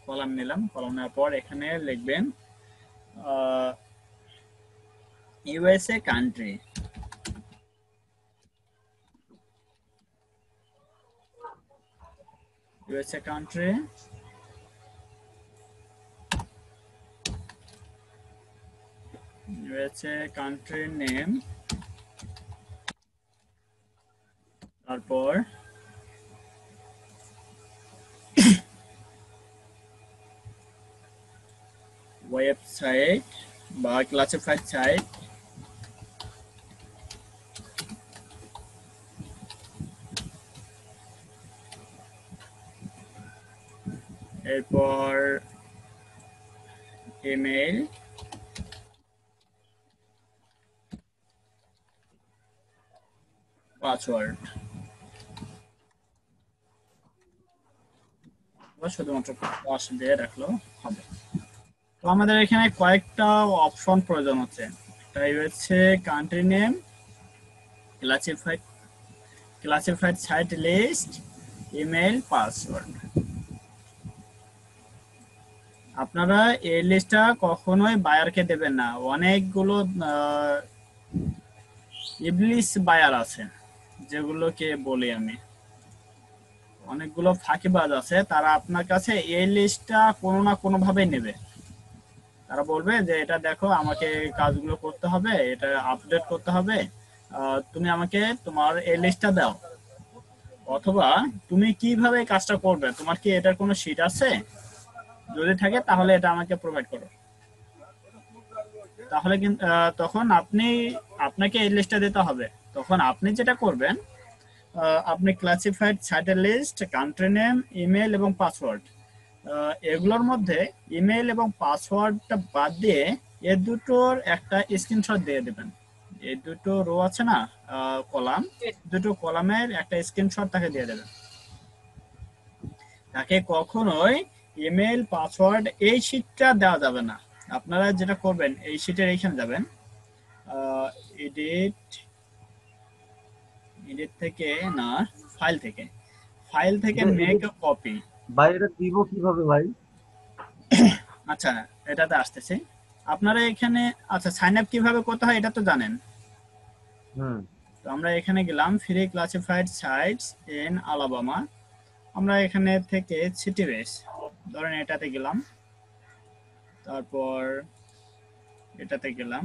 কলাম নিলাম। কলাম নেওয়ার পর এখানে লিখবেন USA country. USA country, USA country name, তারপর ওয়েবসাইট বা ক্লাসিফাইড সাইট, এরপর ইমেল, পাসওয়ার্ড। শুধুমাত্র পাস দিয়ে রাখলো হবে। তো আমাদের এখানে কয়েকটা অপশন প্রয়োজন হচ্ছে। তাই হচ্ছে country name, classified site list, email, password. আপনারা এই লিস্টটা কখনোই বায়ারকে দেবেন না। অনেকগুলো ইবলিস বায়ার আছে, যেগুলোকে বলি আমি, অনেকগুলো ফাঁকিবাজ আছে। তারা আপনার কাছে এই লিস্টটা কোনো না কোনো ভাবে নেবে। তারা বলবে যে এটা দেখো, আমাকে কাজগুলো করতে হবে, এটা আপডেট করতে হবে, তুমি আমাকে তোমার এই লিস্টটা দাও। অথবা তুমি কিভাবে কাজটা করবে, তোমার কি এটার কোনো শিট আছে? যদি থাকে তাহলে এটা আমাকে প্রোভাইড করো। তাহলে কিন্তু তখন আপনাকে এই লিস্টটা দিতে হবে। তখন আপনি যেটা করবেন, আপনি ক্লাসিফাইড সাইটের লিস্ট, কান্ট্রি নেম, ইমেল এবং পাসওয়ার্ড, এগুলোর মধ্যে ইমেল এবং পাসওয়ার্ডটা বাদ দিয়ে এর দুটোর একটা স্ক্রিনশট দিয়ে দেবেন। এই দুটো রো আছে না, কলাম, দুটো কলামের একটা স্ক্রিনশট তাকে দিয়ে দেবেন। তাকে কখনোই ইমেল, পাসওয়ার্ড এই শীটটা দেওয়া যাবে না। আপনারা যেটা করবেন, এই শীটের এইখানে যাবেন, এডিট এডিট থেকে না, ফাইল থেকে মেক এ কপি। ভাই এটা দিব কিভাবে ভাই? আচ্ছা, এটাতে আসতেছে। আপনারা এখানে, আচ্ছা, সাইন আপ কিভাবে করতে হয় এটা তো জানেন। হুম। তো আমরা এখানে গেলাম, free classified sites in Alabama. আমরা এখানে থেকে সিটি বেস ধরেন এটাতে গেলাম, তারপর এটাতে গেলাম,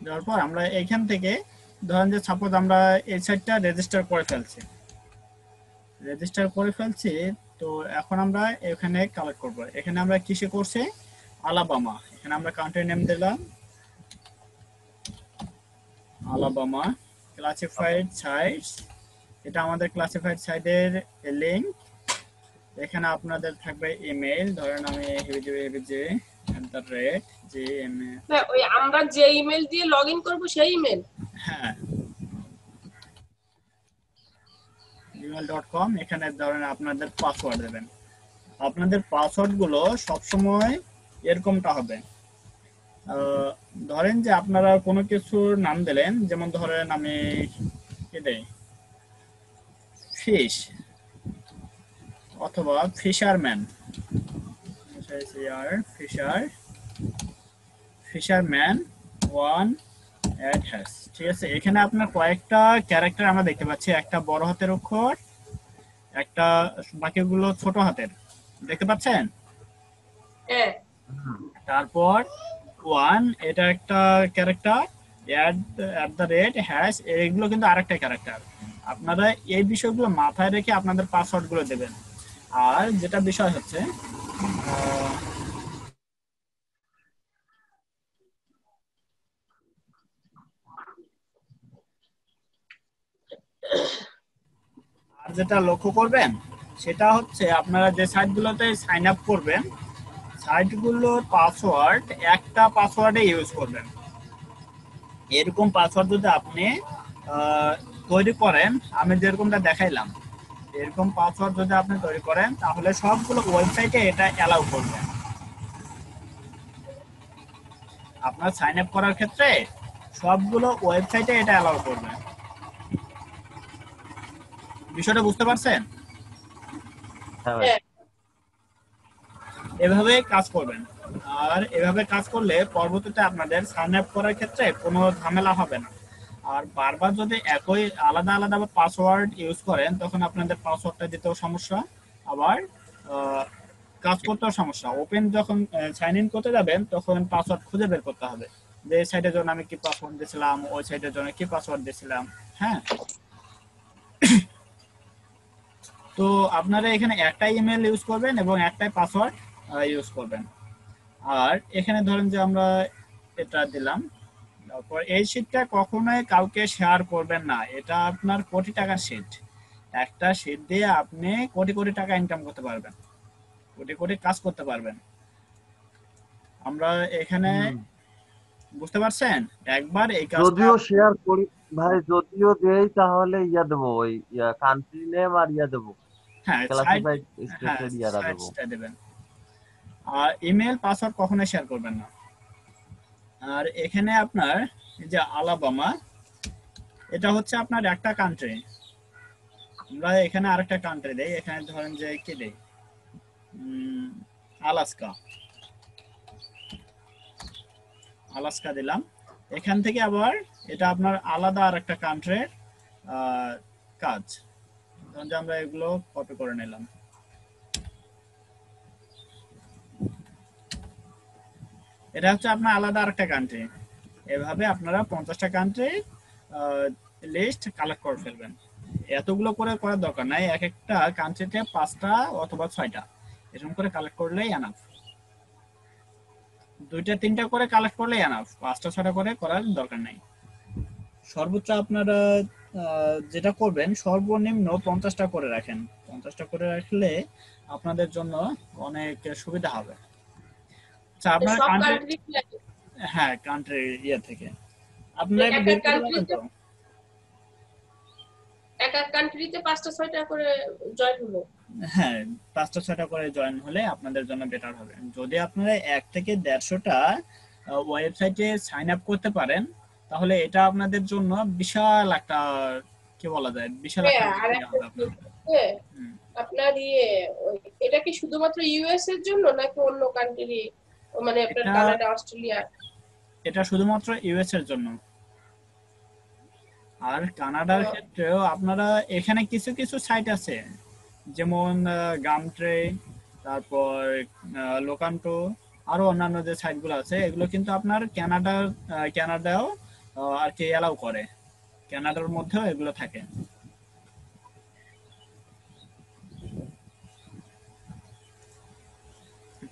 যাওয়ার পর আমরা এখান থেকে ধরেন যে সাপোজ আমরা এই সাইটটা রেজিস্টার করে ফেলছি। তো এখন আমরা এখানে কালেক্ট করব। এখানে আমরা কিসে করছি, আলাবামা। এখানে আমরা কান্ট্রি নেম দিলাম আলাবামা, ক্লাসিফাইড সাইটস, এটা আমাদের ক্লাসিফাইড সাইটের লিংক। এখানে আপনাদের থাকবে ইমেল, ধরেন আমি ওই আমরা যে ইমেল দিয়ে লগইন করব সেই ইমেল। হ্যাঁ, gmail.com। এখানে ধরেন আপনাদের পাসওয়ার্ড দেবেন। আপনাদের পাসওয়ার্ড গুলো সবসময় এরকমটা হবে। ধরেন যে আপনারা কোনো কিছুর নাম দিলেন, যেমন ধরেন আমি কি দেই, ফিশ অথবা fisherman, fisherman one at hash. ঠিক আছে, এখানে আপনার কয়েকটা ক্যারেক্টার আমরা দেখতে পাচ্ছি, একটা বড় হাতের অক্ষর, একটা বাকিগুলো ছোট হাতের, দেখতে পাচ্ছেন? হ্যাঁ। তারপর ওয়ান, এটা একটা character, at the rate, hash, এগুলো কিন্তু আরেকটা ক্যারেক্টার। আপনারা এই বিষয়গুলো মাথায় রেখে আপনাদের পাসওয়ার্ড গুলো দেবেন। আর যেটা বিষয় হচ্ছে, আর যেটা লক্ষ্য করবেন সেটা হচ্ছে, আপনারা যে সাইটগুলোতে সাইন আপ করবেন, সাইটগুলোর পাসওয়ার্ড একটা পাসওয়ার্ডে ইউজ করবেন। এরকম পাসওয়ার্ড যদি আপনি তৈরি করেন, আমি যেরকমটা দেখাইলাম, এরকম পাসওয়ার্ড যদি আপনি তৈরি করেন, তাহলে সবগুলো ওয়েবসাইটে এটা অ্যালাউ করবে। আপনার সাইন আপ করার ক্ষেত্রে সবগুলো ওয়েবসাইটে এটা অ্যালাউ করবে। বিষয়টা বুঝতে পারছেন? হ্যাঁ ভাই। হ্যাঁ। এভাবে কাজ করবেন। আর এভাবে কাজ করলে পরবর্তীতে আপনাদের সাইন আপ করার ক্ষেত্রে কোনো ঝামেলা হবে না। আর বারবার যদি একই আলাদা আলাদা পাসওয়ার্ড ইউজ করেন, তখন আপনাদের পাসওয়ার্ডটা দিতেও সমস্যা, আবার কাজ করতেও সমস্যা। ওপেন যখন সাইন ইন করতে যাবেন, তখন পাসওয়ার্ড খুঁজে বের করতে হবে, যে এই সাইটের জন্য আমি কি পাসওয়ার্ড দিয়েছিলাম, ওই সাইটের জন্য কি পাসওয়ার্ড দিয়েছিলাম। হ্যাঁ, তো আপনারা এখানে একটাই ইমেল ইউজ করবেন এবং একটাই পাসওয়ার্ড ইউজ করবেন। আর এখানে ধরেন যে আমরা এটা দিলাম, তারপর এই শীটটা কখনোই কাউকে শেয়ার করবেন না। এটা আপনার কোটি টাকার শীট। একটা শীট দিয়ে আপনি কোটি কোটি টাকা ইনকাম করতে পারবেন, কোটি কোটি কাজ করতে পারবেন। আমরা এখানে, বুঝতে পারছেন? একবার এই কাজটা যদিও শেয়ার করি ভাই, যদিও দেই তাহলে দেবো, ওই কান্ট্রি নেম আর দেবো, হ্যাঁ ক্লাসিফাইড হ্যাঁ স্টেটের দেবো। সাইটটা দেবেন। আর ইমেল, পাসওয়ার্ড কখনোই শেয়ার করবেন না। আর এখানে আপনার এই যে আলাবামা, এটা হচ্ছে আপনার একটা কান্ট্রি। আমরা এখানে আরেকটা কান্ট্রি দেই, এখানে ধরেন যে কি দেই, আলাস্কা আলাস্কা দিলাম। এখান থেকে আবার এটা আপনার আলাদা আর একটা কান্ট্রির কাজ। ধরুন যে আমরা এগুলো কপি করে নিলাম। এটা হচ্ছে আপনার আলাদা আরেকটা কান্ট্রি। এভাবে আপনারা 50টা কান্ট্রি লিস্ট কালেক্ট করে ফেলবেন। এতগুলো করে করার দরকার নাই, এক একটা কান্ট্রিতে 5টা অথবা 6টা এরকম করে কালেক্ট করলেই এনাফ। 2টা 3টা করে কালেক্ট করলেই এনাফ, 5টা 6টা করে করার দরকার নাই। সর্বোচ্চ আপনারা যেটা করবেন সর্বনিম্ন 50টা করে রাখেন। 50টা করে রাখলে আপনাদের জন্য অনেক সুবিধা হবে। আচ্ছা, আপনার সব কান্ট্রি, কান্ট্রি হ্যাঁ কান্ট্রি ইয়ে থেকে আপনারা এটা এক বের এক করে যাবেন তো? এক এক কান্ট্রিতে 5টা 6টা করে জয়েন হলো। হ্যাঁ, 5টা 6টা করে জয়েন হলে আপনাদের জন্য বেটার হবে। যদি আপনারা 1 থেকে 150টা ওয়েবসাইটে সাইন আপ করতে পারেন তাহলে এটা আপনাদের জন্য বিশাল একটা, কি বলা যায়, বিশাল একটা আর সুবিধা হবে আপনার। হুম। আপনার এটা কি শুধুমাত্র ইউএস এর জন্য নাকি অন্য কান্ট্রি, মানে আপনার এটা কানাডা, অস্ট্রেলিয়া? এটা শুধুমাত্র ইউএস এর জন্য। আর কানাডার ক্ষেত্রেও আপনারা এখানে কিছু কিছু সাইট আছে, যেমন গামট্রে, তারপর লোকান্টো, আরো অন্যান্য যে সাইটগুলো আছে এগুলো কিন্তু আপনার কানাডাও আর কি অ্যালাউ করে, কানাডার মধ্যেও এগুলো থাকে।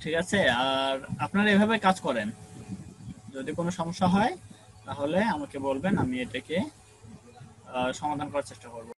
ঠিক আছে, আর আপনারা এভাবে কাজ করেন। যদি কোনো সমস্যা হয় তাহলে আমাকে বলবেন, আমি এটাকে সমাধান করার চেষ্টা করব।